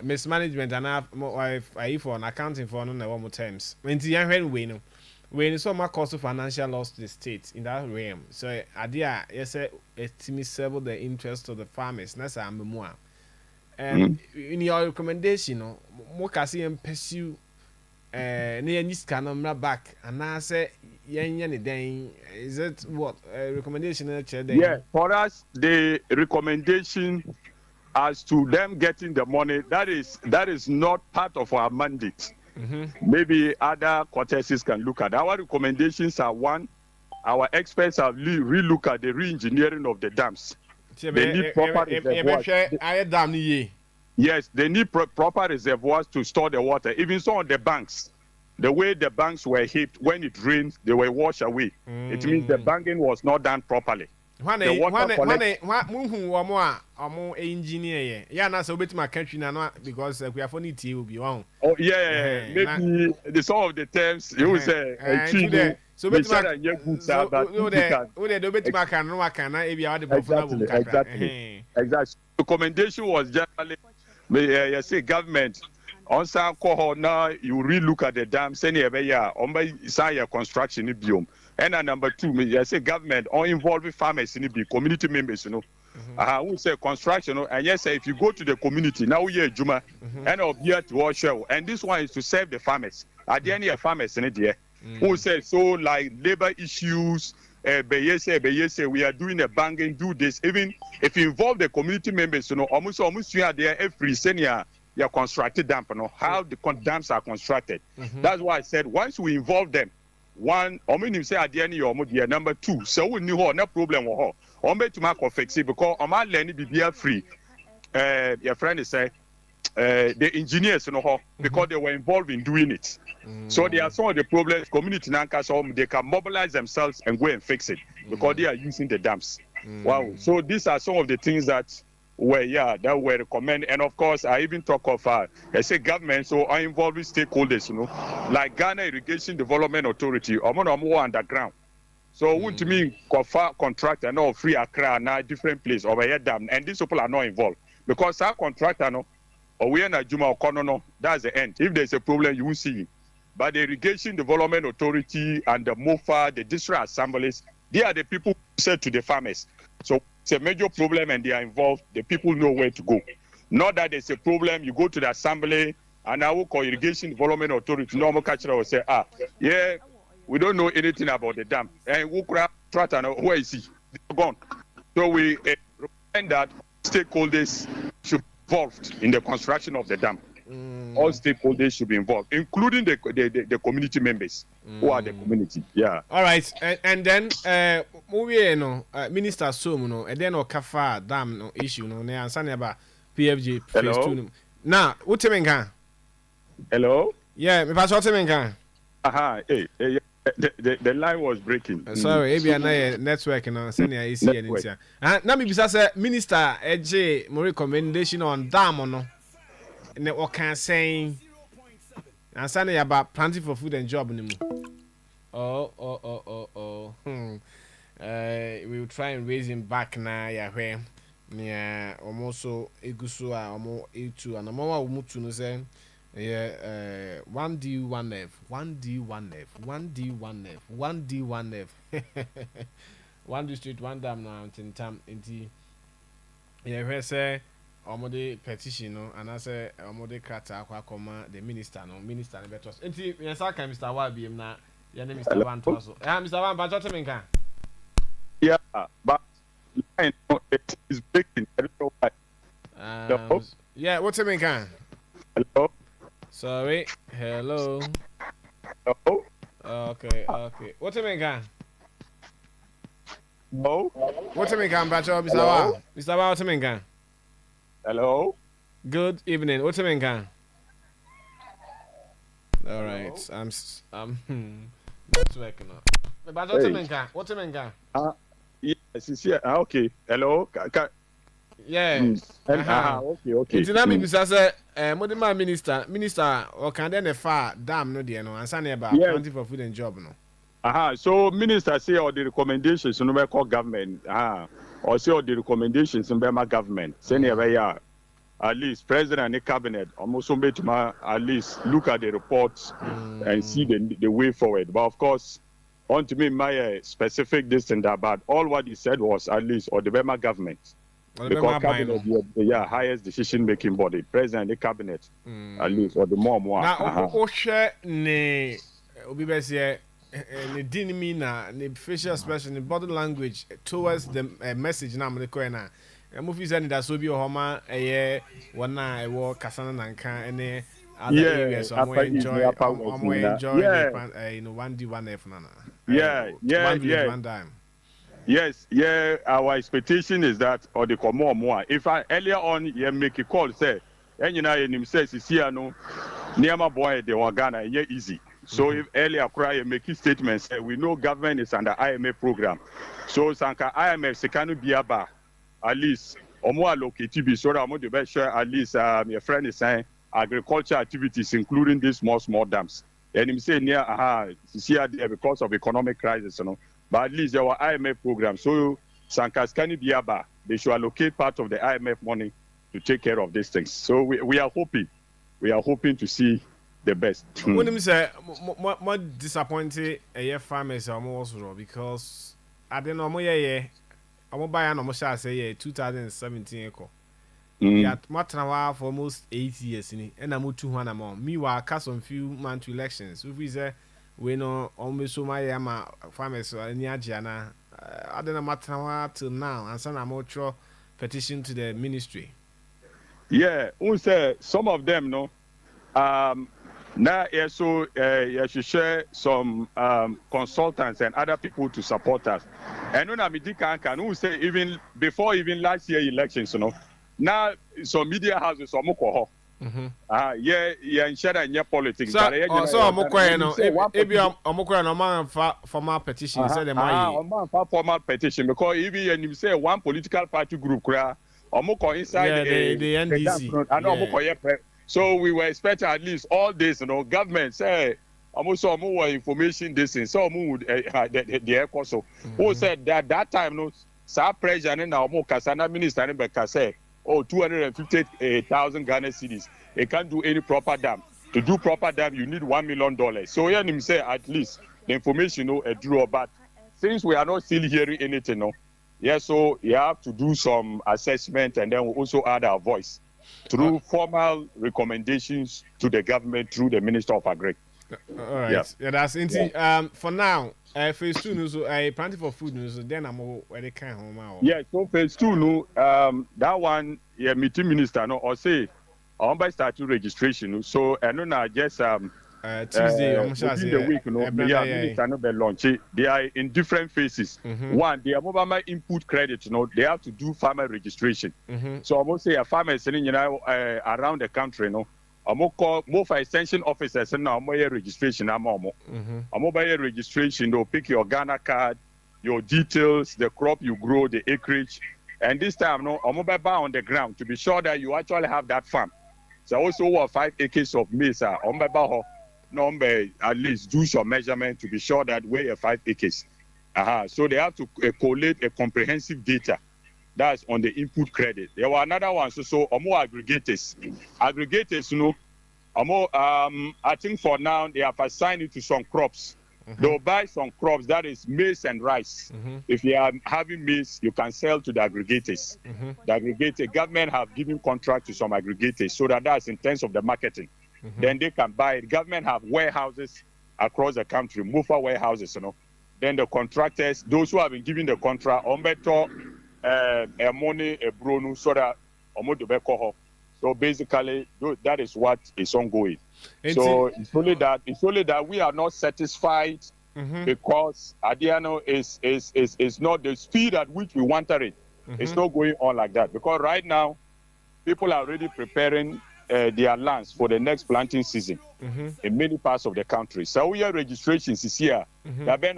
mismanagement, and I for an accounting for no one more times. When the when so much cost of financial loss to the state in that realm. So idea, yes, it serve the interest of the farmers. That's a more. And in your recommendation, more can and pursue near this kind of back. And I say, is it what recommendation? Yeah, for us, the recommendation as to them getting the money, that is not part of our mandate. Maybe other courtesies can look at. Our recommendations are one, our experts have re-look at the re-engineering of the dams. They need proper reservoirs. Yes, they need proper reservoirs to store the water. Even so on the banks, the way the banks were heaped, when it rains, they were washed away. It means the banking was not done properly. Engineer, yeah, na so bit my country now because we have only tea will be on. Oh yeah, maybe some of the terms you say so bit my exactly. The recommendation was generally you say government on some cohort now you re-look at the dams anyway on by side construction in biome. And number 2, I say government or involving farmers in the community members, we say construction, and yes, if you go to the community now, we are Juma and of here to wash out, and this one is to serve the farmers. At the end of farmers in it, who say so like labor issues, we are doing a banking, do this. Even if you involve the community members, almost you are there every senior. You constructed dam, how the dams are constructed. That's why I said once we involve them. One, I mean, you say at the end of your number 2, so we knew no problem with her. I'm to make fix it because I'm not letting it be free. Your friend is say the engineers, because they were involved in doing it. So there are some of the problems. Community Nankas, they can mobilize themselves and go and fix it because they are using the dams. Wow. So these are some of the things that that were recommended. And of course, I even talk of I say government, so I involve stakeholders, like Ghana Irrigation Development Authority, more underground. So what to me, contract and all free Accra now different place over here dam, and these people are not involved because our contractor or we are Juma or Kono, that's the end. If there's a problem, you will see it. But the Irrigation Development Authority and the MOFA, the district assemblies, they are the people who said to the farmers. So it's a major problem and they are involved. The people know where to go. Not that there's a problem, you go to the assembly and I will call Irrigation Development Authority. Normal catcher will say, yeah, we don't know anything about the dam. And where is he? They're gone. So we recommend that stakeholders should be involved in the construction of the dam. All stakeholders should be involved, including the community members who are the community. Yeah. All right, and then Minister Som and then Okafa dam issue ne answer about PFG phase 2. Now, what do you mean? Hello. Yeah, me pass what you mean? Hey, the line was breaking. Sorry, maybe I network and send you AC and India. Now me say Minister AJ more recommendation on dam or no. And what can say and Sunday about planting for food and job anymore. We will try and raise him back now. Yeah, near almost so Egusua, almost A2, and a mama Mutu no say, yeah, 1D, 1F, 1D, 1F, 1D, 1F, 1D, 1F, 1 district, 1 dam now, in time, indeed. Yeah, say. Omode petition no and I say omode krata akwa koma the minister no better. Enti me say kan Mr. Wabi na ya na Mr. Van to so. Mr. Van ba chote me kan. Yeah, but line it is breaking. I don't know why. Yeah, what's it mean kan? Hello. Sorry. Hello. Hello. Okay. What's it mean kan? No. What's it mean kan ba chote Mr. Wa? Mr. Wa what's it mean kan? Hello. Good evening. What's your name, All right. I'm networking now. But what's your name, What's your name, Yes, it's here. Okay. Hello. Yeah. Okay. It's not me, Mr. Say, my minister, or can then a far damn no dear no, and Sunday about plenty for food and job no. So minister say all the recommendations no be call government. Or say all the recommendations in Burma government. Say never at least president and the cabinet almost at least look at the reports and see the way forward. But of course, on to me my specific this and that, but all what he said was at least or the Burma government. Because cabinet highest decision making body, president and the cabinet at least or the more. Now ne obi be the facial expression, the body language towards the message na me ko na movie say that so bi o homa one na wo kasana nanka and other areas so enjoy 1D 1F na One village, one dime. Yes, yeah. Our expectation is that or the come more. If I earlier on you make a call say, and you know him says is here no, near my boy the Ghana, yeah easy. So if earlier cry make a statement say we know government is under IMF program, so Sanka IMF se cannot be aba at least or more allocated be so that I'm the best sure at least your friend is saying agriculture activities including these small dams. And him say near here there because of economic crisis, you know. But at least there were IMF programs. So Sankaskani Biaba, they should allocate part of the IMF money to take care of these things. So we are hoping to see the best. When you say more disappointed farmers are also because I don't know I'm buy an almost say 2017 echo. Yeah, Matanawa for almost 8 years in and I'm 200 more. Meanwhile, cast on few months to elections. If we say we know almost so my farmers in Yajana, I don't know Matanawa till now, and some more petition to the ministry. Yeah, we say some of them no. Now, so you should share some consultants and other people to support us. And when I'm can who say even before last year elections, you know. Now, some media houses are more yeah, share and politics. So, formal petition. Formal petition because even you say one political party group, inside the NDC. So we were expecting at least all this, you know, government say almost more information this in some mood the echo so who said that time no sa pressure and now more kasana minister and say 250,000 Ghana cedis. It can't do any proper dam. To do proper dam, you need $1 million. So here him say at least the information a draw. But since we are not still hearing anything, no, yeah, so you have to do some assessment and then we also add our voice through formal recommendations to the government through the Minister of Agri. All right, yeah that's interesting. For now, phase 2 news, plenty for food news. Then I'm where they can home out. Yeah, so phase 2 no, that one, yeah, meeting minister no, or say, I'm by starting registration. So I know now just Tuesday, within the week, minister no be launch. They are in different phases. One, they are mobile input credit. They have to do farmer registration. So I'm say a farmer is around the country, I'm call more for extension officers and now more registration. I'm mobile registration. They'll pick your Ghana card, your details, the crop you grow, the acreage, and this time I'm mobile bar on the ground to be sure that you actually have that farm. So also what 5 acres of maize on number at least do some measurement to be sure that we're 5 acres. So they have to collate a comprehensive data. That's on the input credit. There were another one, so more aggregators. Aggregators, I think for now they have assigned it to some crops. They'll buy some crops, that is maize and rice. If you are having maize, you can sell to the aggregators. The aggregator government have given contract to some aggregators so that's in terms of the marketing. Then they can buy it. Government have warehouses across the country, Mufa warehouses, Then the contractors, those who have been given the contract, money a bronu so that so basically that is what is ongoing. So it's only that we are not satisfied because Adiano is not the speed at which we wanted it. It's not going on like that because right now people are already preparing their lands for the next planting season in many parts of the country. So we have registrations is here. There been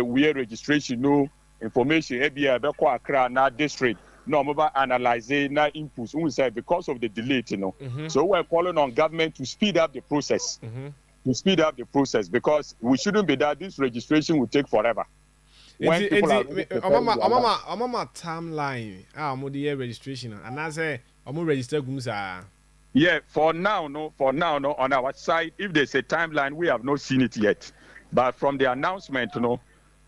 we have registration no information Accra na district no mobile analyzing na inputs we say because of the delay so we're calling on government to speed up the process because we shouldn't be that this registration will take forever. When people are timeline registration and I say register yeah for now on our side if there's a timeline we have not seen it yet but from the announcement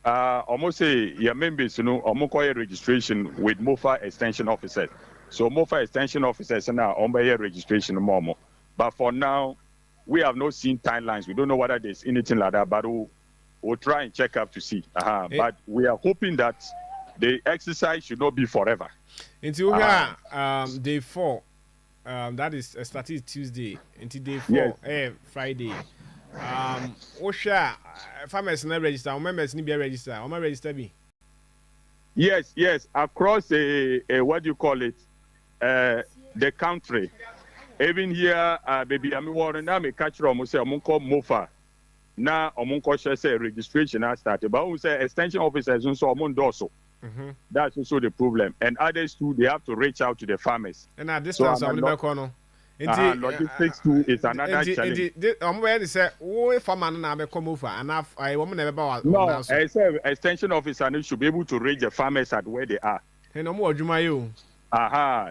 almost say your members registration with MOFA extension officers. So MOFA extension officers now registration more. But for now we have not seen timelines. We don't know whether there's anything like that, but we'll try and check up to see. But we are hoping that the exercise should not be forever. Until day 4, that is started Tuesday. Until day 4, Friday. Osha farmers na register, or members need be register, or register be. Yes, across what do you call it? The country. Even here, baby, I'm warning now, me catch from say, Omunko Mofa. Now, Omunko say registration has started. But we say extension officers also Omundoso. That's also the problem. And others too, they have to reach out to the farmers. And at this time, logistics too is another challenge. I'm ready to say, oh, farmer now be come over, and I woman never bought. No, I say extension officer should be able to reach the farmers at where they are. And no more, Jumayo.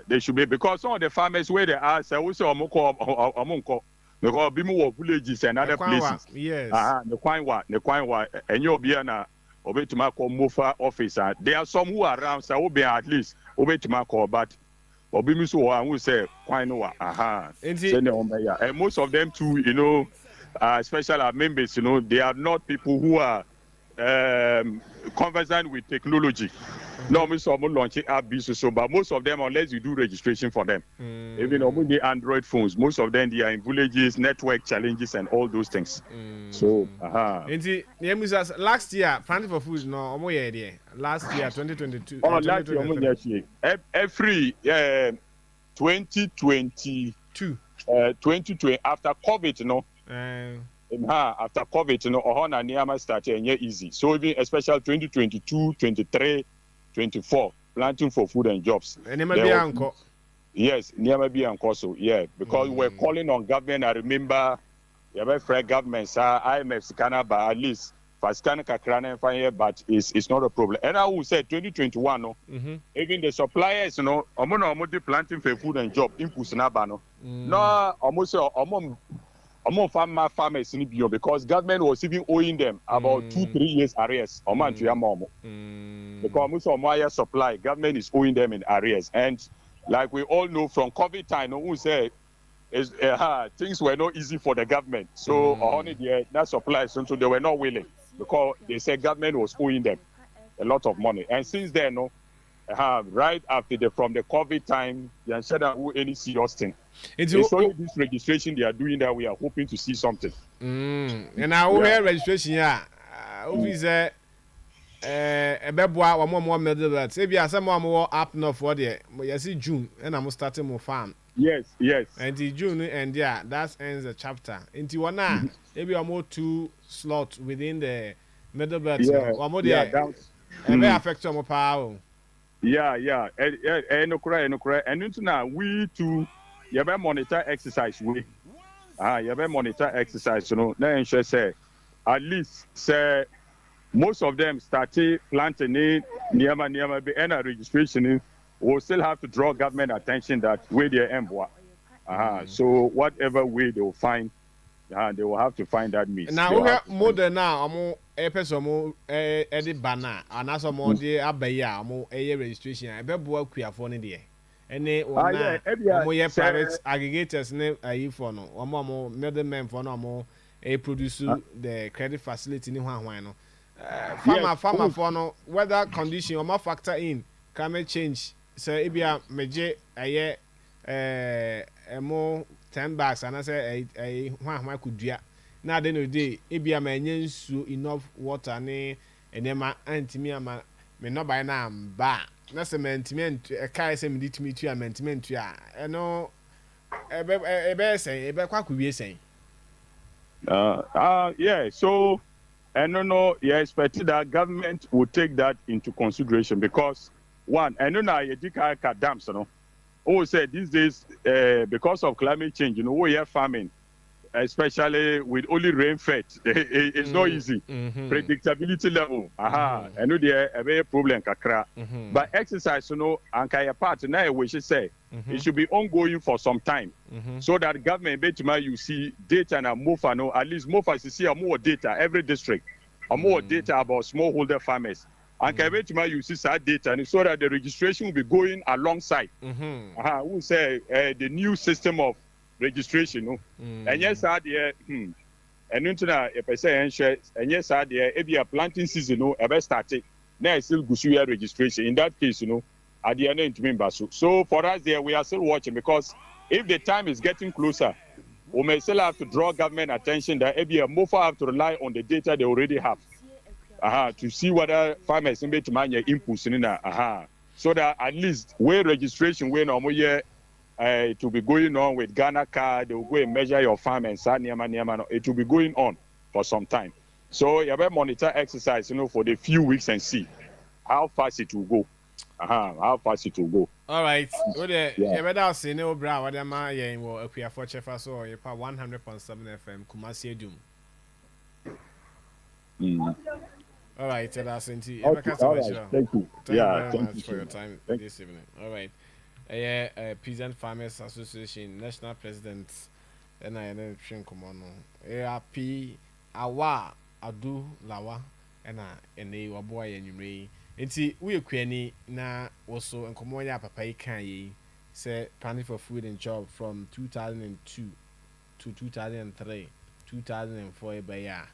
They should be, because some of the farmers where they are, say also Omunko, because Bimu villages and other places. Yes. The Kwanwa, and you'll be an Obetumako Mofa officer. There are some who are around, so will be at least Obetumako, but Obimisu who say Kwanwa. And most of them too, you know, special members, you know, they are not people who are conversant with technology. Normally, someone launching app business, but most of them, unless you do registration for them, even on the Android phones, most of them they are in villages, network challenges, and all those things. So, last year, planting for food, no, last year, 2022. Oh, last year, every 2022, 2020 after COVID, you know. After COVID, you know, Ohana Niama started easy. So even especially 2022, 23, 24, planting for food and jobs. And uncle. Yes, Niama be uncle. So yeah, because we're calling on government. I remember, governments, IMF, Canada, at least Fascana Kakrana fire, but it's not a problem. And I will say 2021, no, even the suppliers, you know, almost planting for food and job inputs nabano. No, almost farmers in Bio, because government was even owing them about 2-3 years arrears. Because most of my supply, government is owing them in arrears. And like we all know from COVID time, who say things were not easy for the government. So that supply, so they were not willing, because they said government was owing them a lot of money. And since then, right after from the COVID time, they said that any serious thing. It's only this registration they are doing that we are hoping to see something. And I will hear registration, yeah. Obviously, a beboa or more middle that maybe some more up north for the June, and I'm starting more farm. Yes. And the June, and yeah, that ends the chapter. Into one now, maybe more 2 slots within the middle belt. Or more there, and may affect some power. Yeah. And now we too. You better monitor exercise. You better monitor exercise. You know, now say at least say most of them started planting near be and registration. Will still have to draw government attention that way they emboa. So whatever way they will find, they will have to find that means. Now we have more than now. Amo episode edit banner and as more the abaya amo registration. I bet boy Akuafour Kye. Any one private aggregators name a for no or middlemen for no more a produce the credit facility in one. Farmer for no weather condition or more factor in climate change. So if you are major a more 10 bags and I say a one could do. Now then a day if you are managing so enough water and then my auntie me not by now back. That's a mentiment. A car say me to meet you a mentiment. Yeah, no, a bear say, a bear could be saying. Yeah, so, I don't know, yeah, expected that government would take that into consideration because, one, I don't know, you dams, you know. Oh, say these days, because of climate change, you know, we are farming. Especially with only rain fed, it's not easy. Predictability level, I know there a very problem kakra. But exercise, you know, and kaya part now we should say it should be ongoing for some time, so that government betima you see data and MOFA, no, at least MOFA is see more data every district, more data about smallholder farmers. And kaya betima you see that data, and so that the registration will be going alongside. We say the new system of registration, no, and yes, and into if I say and yes, if you are planting season, no, ever started, now still go through registration. In that case, you know, at the end, so for us, there we are still watching because if the time is getting closer, we may still have to draw government attention that MOFA have to rely on the data they already have to see whether farmers in Betumania inputs in so that at least where registration when it will be going on with Ghana card, they will go and measure your farm and it will be going on for some time. So you have a monitor exercise, for the few weeks and see how fast it will go. How fast it will go. All right. What the say no bra what am I in Akuafour Kye so you pa 100.7 FM Kumasi Edum. All right, that's it. Thank you. Thank you very much for you. your time this evening. All right. Peasant Farmers Association National President and I know Shinkomono. ARP Awa Adu Lawa and a boy and you may. Enti we kwani na also nkomo ya papa Kye say planning for food and job from 2002 to 2003 2004 ya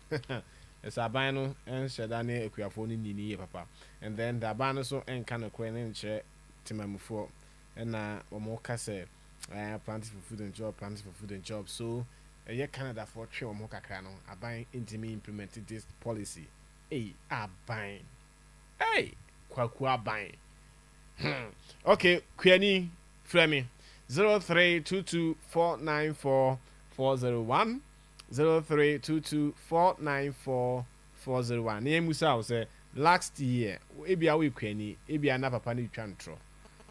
it's abano and shedane Akuafour ni papa and then the abano so en kana kwani nche timamufo and na omo ka say planning for food and job so Canada for three omo kakra no aban intimi implemented this policy aban. Hey, Kwakua Bang. Okay, Kweni Fremi 0322494401 0322494401. Name Musa say last year, Ebia we Kweni, Ebia na papa ni twantro.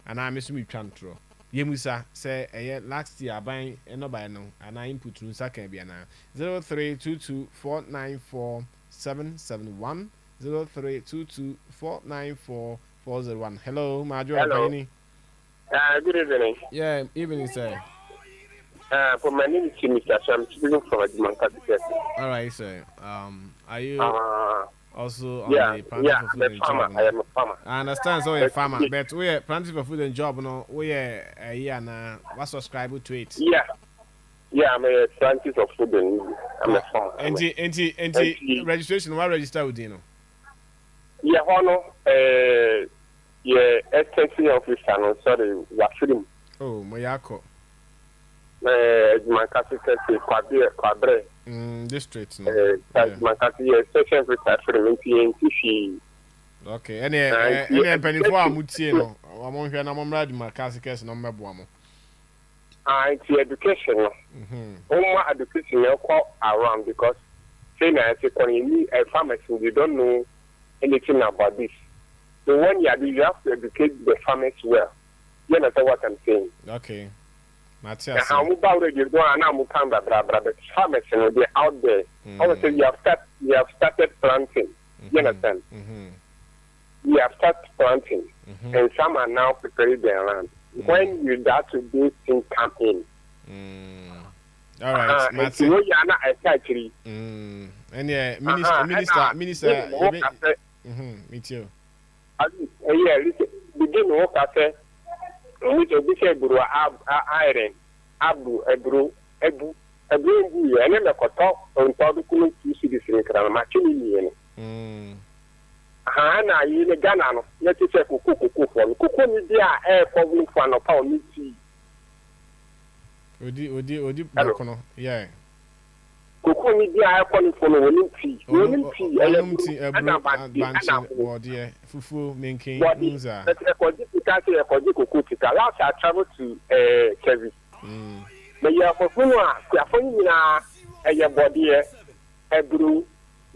And I miss me twantro. Ye Musa say last year buying no buy no and I input unsa can be na 0322494771 0322494401. Hello, Majo. Hello. Good evening. Yeah, evening, sir. For my name is Mr. So I'm speaking from Adimanka. All right, sir. Are you also on the planting for food and job? I am a farmer. I understand, so you're a farmer, but we are planting for food and job. No, we are a year now. What's subscribe to it? Yeah, I'm a scientist of food and I'm a farmer. And registration, what register with you? Yeah, Hono, extension officer, no, sorry, Washington. Oh, Moyako. My capital is Quabre. District, no. My capital is section officer for the NPN. Okay, any penny for Mutino. I'm on here, I'm ready, my cassica's number one. It's education. Education will call around because say now a farmers you don't know anything about this. So when you have to educate the farmers well. You understand what I'm saying? Okay. Matthias. How about it? You go and I'm but farmers they're out there. Obviously you have started planting. You understand? You have started planting and some are now preparing their land. When you start to do things come in. All right, Matthew. You are not exactly. And yeah, minister. Me too. Yeah, listen. Begin work after. Which a big iron, Ebu, and then the cut on top of the cities in Kramachini. Hana in Ghana, let us say Kuku media air for one of our meat. Odi, yeah. Kuku media air calling for winning tea, Fufu, Minking, Musa. Last I traveled to Kevin. But you are for Funa, a body, a brew,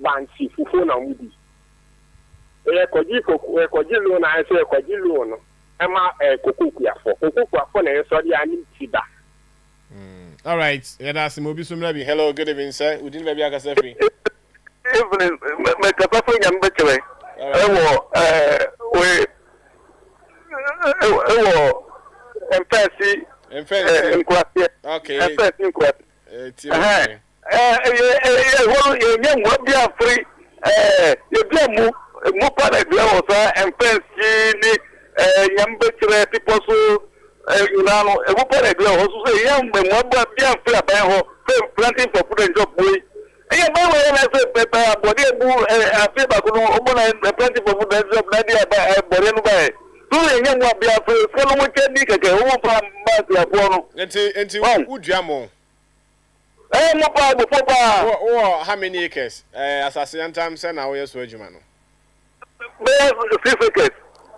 Bansi, Fufu, and Moody. Kojilo I say Kojilo, Emma Kukuafour, and sorry, I need to that. All right, that's Mobi. Hello, good evening, sir. We didn't maybe I can say free. Evening, my capacity and better. Planting for food and job. Yeah, but when I say paper, body I feel like plenty of food and job, body so young will be a fellow can make a home from Basia. Until who jamo? No problem, Papa. Oh, how many acres? As I say, time send now, yes, Regimano. 6 acres.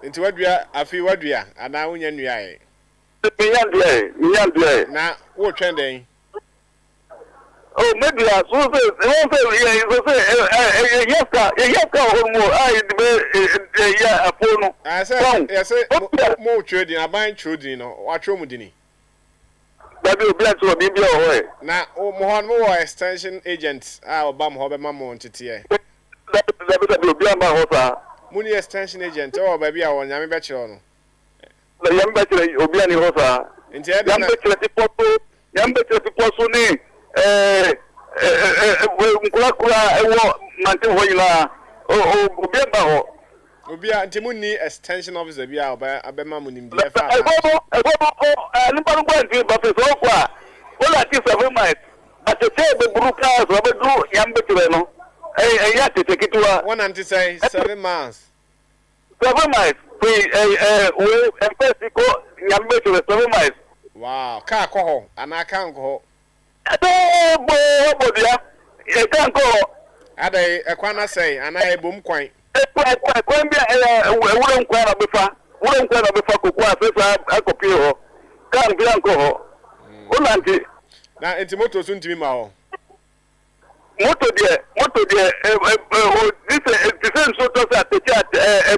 Into what we are, I feel what we are, and now we are. Now, what trending? Oh, maybe I so say, I said, more trading, I buy trading or what Romudini. That will be to be away. Now, more extension agents, our bum hobby mamma on TTA. That will be about Hosa. Money extension agent, or baby, I want Yami Bachelor. The young bachelor will be any Hosa. Instead, young bachelor people so name. Obia Timuni extension officer be out by Abema Munim. But the table Brucas, Robert Drew, young bachelor. I to take it to 7 miles. 7 miles. And first, young bachelor 7 miles. Wow, car call, and I can't go. I can't go. At a quana say, and I boom quite. Wouldn't quite a buffer. Wouldn't quite a buffer. I copy her. Can't be uncle. Now, it's a motor soon to be my Moto dear, this is the same sort of at the chat. I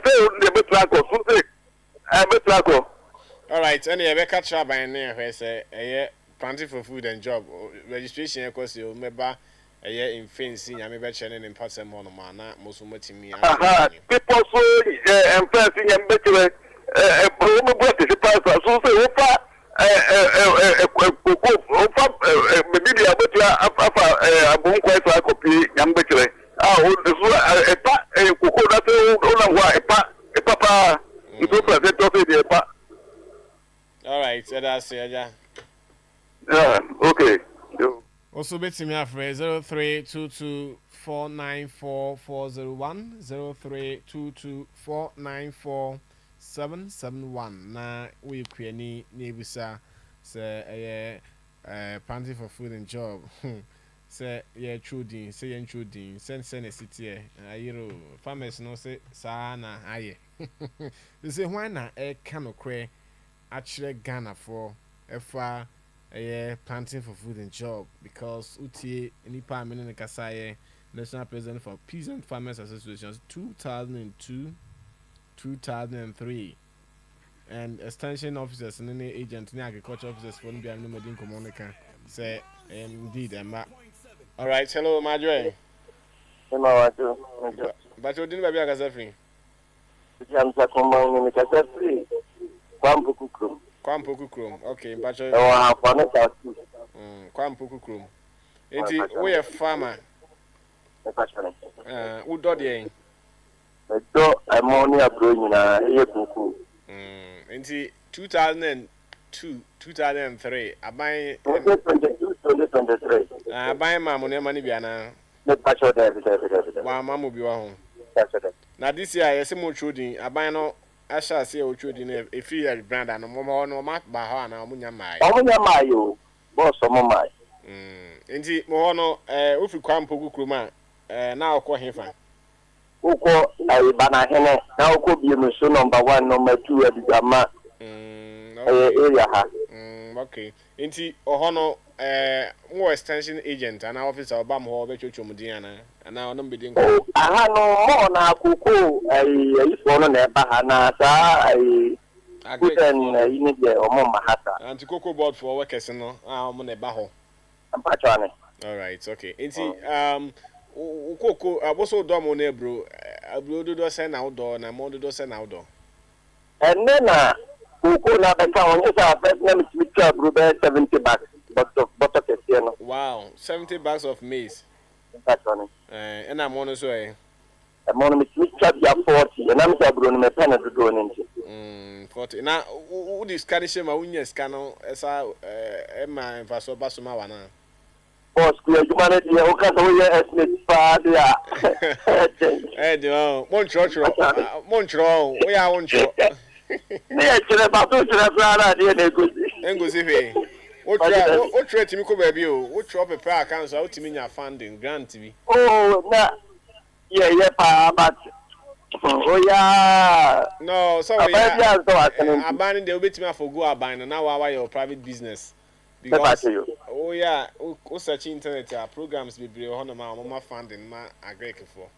feel the betraco. All right, any ever catch up by name, where say a planting for food and job registration, of course, you remember a year in fancy, I may be channel in Passam on Mana, most of me. People so and fancy and better a British pastor, so say, maybe a boom quite a copy, young bachelor. A papa, all right, so that's it. Okay. Also, bet me after 0322494401 0322494771. Na we kwani nebusa say panty for food and job. Say yeah truding, say yen truding, send a city ayiro farmers no say sana aye. They say why na can okre actually Ghana for efa planting for food and job because utie nipa amene ne kasaye National President for Peasant Farmers Associations 2002-2003 and extension officers and any agent and agriculture officers for Nubia Numadin Komonica say indeed all right, hello Madre. But you didn't be a Gazafi. Kwampuku Chrome. Okay, but you Kwampuku Chrome. We a farmer. Who do the I'm only a growing in 2002, 2003. I buy 2023. I buy my money biana. The patch of that. Wow, Mamma be home. Now this year, I see more trading. I buy no. I shall see what trading if you are brand and no mark by her and Amunya Mai. Amunya Mayo, boss of my. Indeed, Mohono, if you come Pogu Kruma, now call him fan. Uko, I banana, now could be a number 1, number 2 at the Gamma area. Okay. Indeed, Ohono, more extension agent and officer of Bamho, Bechuchumudiana, and now I'm bidding. I had no more now, Kuku, I phone on a bahana, I put in India or Momahata. And to Coco board for workers, no, I'm on a baho. All right, okay. Indeed, Coco, I was so dumb on bro. I do send outdoor and I'm on the send outdoor. And then, Kuku, now the town is our best name is Mr. Bruber 70 bucks. Wow, 70 bags of maize. That's on it. And I'm on the way. I'm on a 40, and I'm going to pen to go into 40. Now, who is Canisha Maunia Scano as I am my Vaso Basumawana? Boss, humanity, who can't always estimate father. Montreal, we are on shore. About to have What try to me ko baby o. What drop a prayer account so to me your funding grant to be. Oh, na. Yeah, pa, but oh yeah. No, so yeah. Abaning they will be for go abandon now why your private business. Because oh yeah, o search internet programs be bre ho no ma funding ma agree for.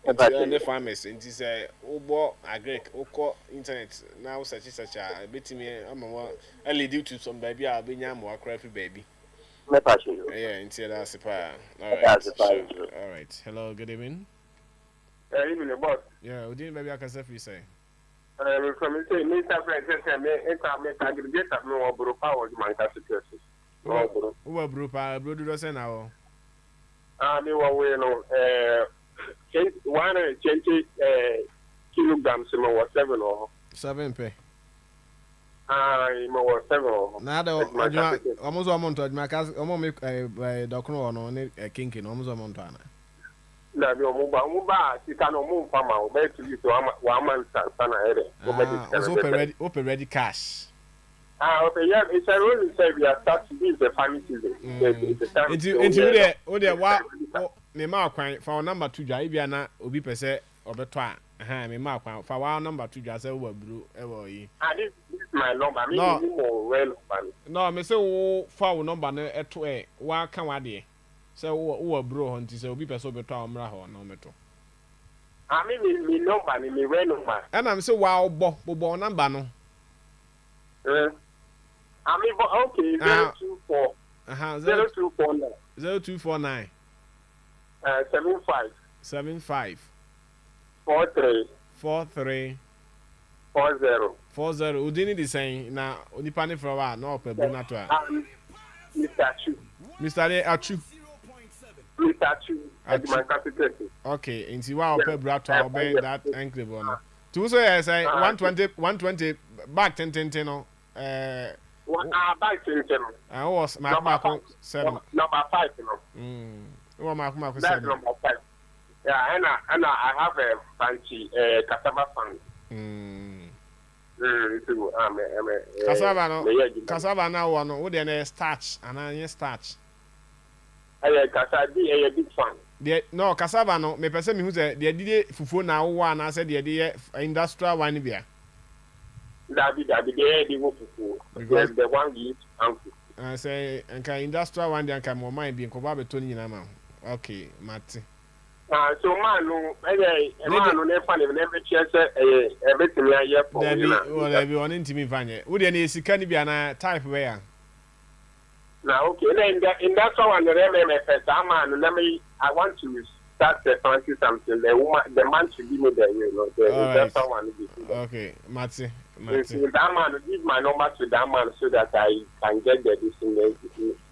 And the farmers and this obo agree oko internet now search a bit me am LED to some baby I'll be nyam wa craft baby. Yeah, until that's pa. All right. Sure. All right. Hello, good evening. Even boss. Yeah, we didn't baby I can say say. We from say Mr. President me aggregate up no bro power man capacity. Who bro do say now? Me wa we no 120 kilograms mo was 7 or 7 pay. Mo was 7 or. Na do almost amount to my cause make dokno no ne kinkin almost amount ana. Na bi omo ba sika no mo mfa ma o be to you to one man sana ere. Open ready cash. Okay, yeah, it's a really say we are starting this the family season. Into what me ma kwan for number 2 dwa bia na obi pese obeto a me ma kwan for our number 2 dwa say wo buru e wo yi. This is my number. Me more well man. No, me say wo for our number no eto wa kan wa de. Say wo buru ho nti say obi pese obeto a omra ho na ometo. Me number me well number. And I'm say wa bo number no. Okay, 024. 0249. 0249. 75. 43. 40. Udini the same na onipa ne from wa na ope bu na to a. Mr. Chu. Mr. Achu. Mr. Chu. Okay, inti wa ope bu to a obey that enclave no. To so yes say 120 back 10 no back 10. I was Mark 7. Number 5 no. Mark 7. That's number 5. Yeah, and I have a fancy cassava fund. Cassava now one. What the starch and starch. Cassava be a big fan. No cassava no. Me person me who say the did fufu na one. I said the industrial wine beer. That be the fufu. Because the one we eat uncle. I say and industrial one dey can more mind be ko ba beto ni na ma. Okay, Mati. So man no never never chance everything here for you. Well, be on intimi fanye. Wo dey na esika ni bia na type we ya. Now okay, in that one the first man let me I want to start the fancy something. The man should give me the one. Okay, Mati. That man give my number to that man so that I can get the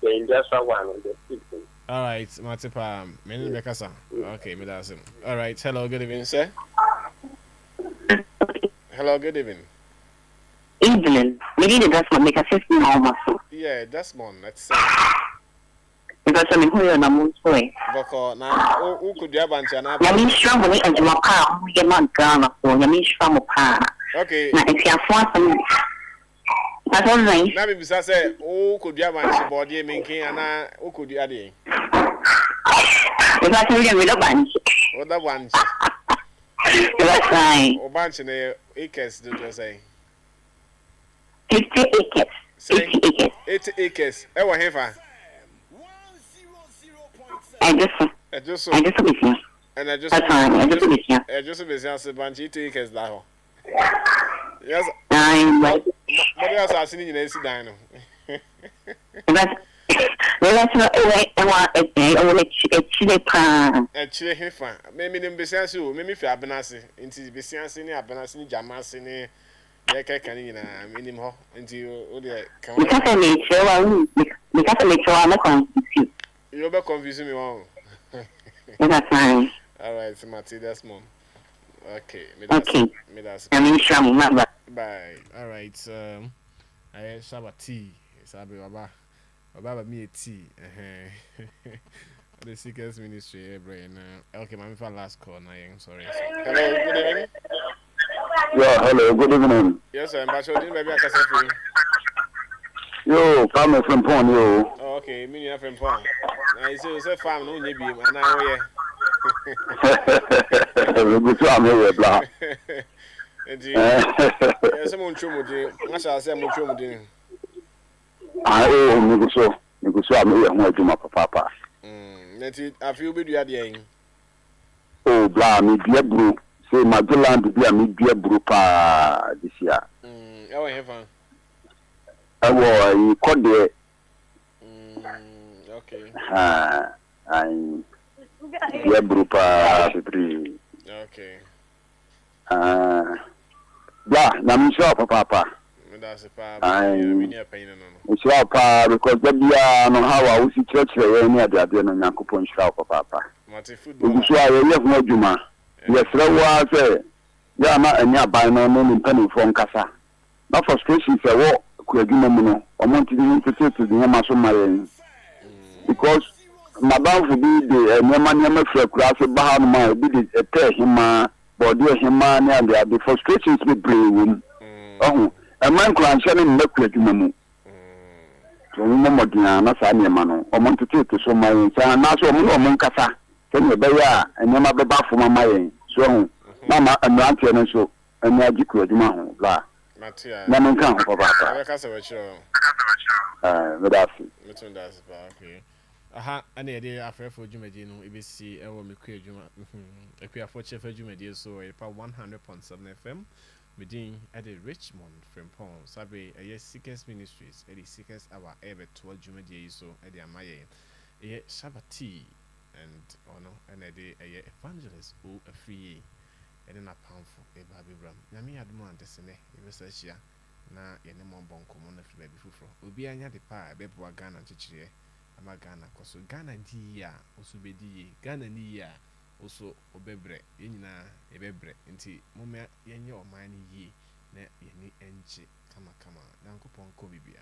industrial one on the 16th. All right, Matipa, many Bekasa. Okay, me that's him. All right, hello, good evening, sir. Hello, good evening. Evening. Maybe the Desmond make a 15 hours. Yeah, Desmond, let's because I'm in here and I'm on way. Boko, now, who could you have answered? I mean, strong when I do a car, we get not Ghana for you mean strong pa. Okay. Now, if you have some. That's all right. Now, if I say, who could you have answered body making and who could you add in? If I tell you, we don't bunch. What that one? That's right. Or bunch in the acres, do you say? 50 acres. 80 acres. 80 acres. Ewa hefa. I just and I just bunch 80 acres that. Yes. I'm right. What else are seen in the down? That's not a want a chili pan. A chili hefa. Maybe them besides you, maybe for Abenasi, into besides any Abenasi, Jamasini, Yakanina, minimum until because I make sure I'm not confused. You're about confusing me wrong. That's fine. All right, Mati, that's mom. Okay. I mean, sure, bye. All right. I have a tea. Sabi Baba me a tea. The Seekers Ministry, brain. Okay, my last call. I'm sorry. Hello, good evening. Yeah, hello, good evening. Yes, I'm Bashir. Maybe I can say for you. Yo, farmer from Pond, yo. Oh, okay, me ya Frimpong. I say farm no nye bi ana wo ye. We go to America, blah. Enti ese mo ntwomudi, na sha se mo ntwomudi. Oh, me go so America ho adwuma papa. Nti afi obedu ade yin. Oh, blah, me bia bro. Say my land bia me bia bro pa this year. E wo hefa. You called the okay. I yeah, group three. Okay. Blah, I'm sure papa. That's a pa. I near pain no. It's your pa because the bia no how I see church here near the other no Yakupon shop papa. Mate football. So I have no juma. Yes, there was yeah, not any by no penny from Casa. Not frustration say what Kuyajuma Muno, or Monty to the Yamaso Mayan. Because Madame would be the Yamanyama class of Bahama, did it a him, body him, and the frustrations with brain. Oh, a man can share in Mekwajumu. So, Momodina, Nasani Mano, or Monty to so my and Naso Moncasa, send the Baya, and Yama Baba for my mind. So, Mama and Ranty and so, and Magic Rajuma, blah. Matia. Naman kan papa. I can't say what you. Medasi. Metun das ba okay. Aha, ana yede afre for dwumadi no ebesi ewo mekwa adwuma. Akuafour Kye for dwumadi so e pa 100.7 FM. Medin at the Richmond Frimpong. Sabe a Seekers Ministries at the Seekers Hour ever 12 dwumadi so at the amaye. E Shabati and ono and a evangelist o a free and na powerful e baby bram na me admo antesene e be sahia na ye ne mo bonko mo na fi baby fufuro obi anya de pa be bo Ghana chichire ama Ghana koso Ghana di ya oso be di Ghana ni ya oso obebre ye nyina e bebre nti mo me ye nye o man yi na ye ni enche kama na nkopon ko bibia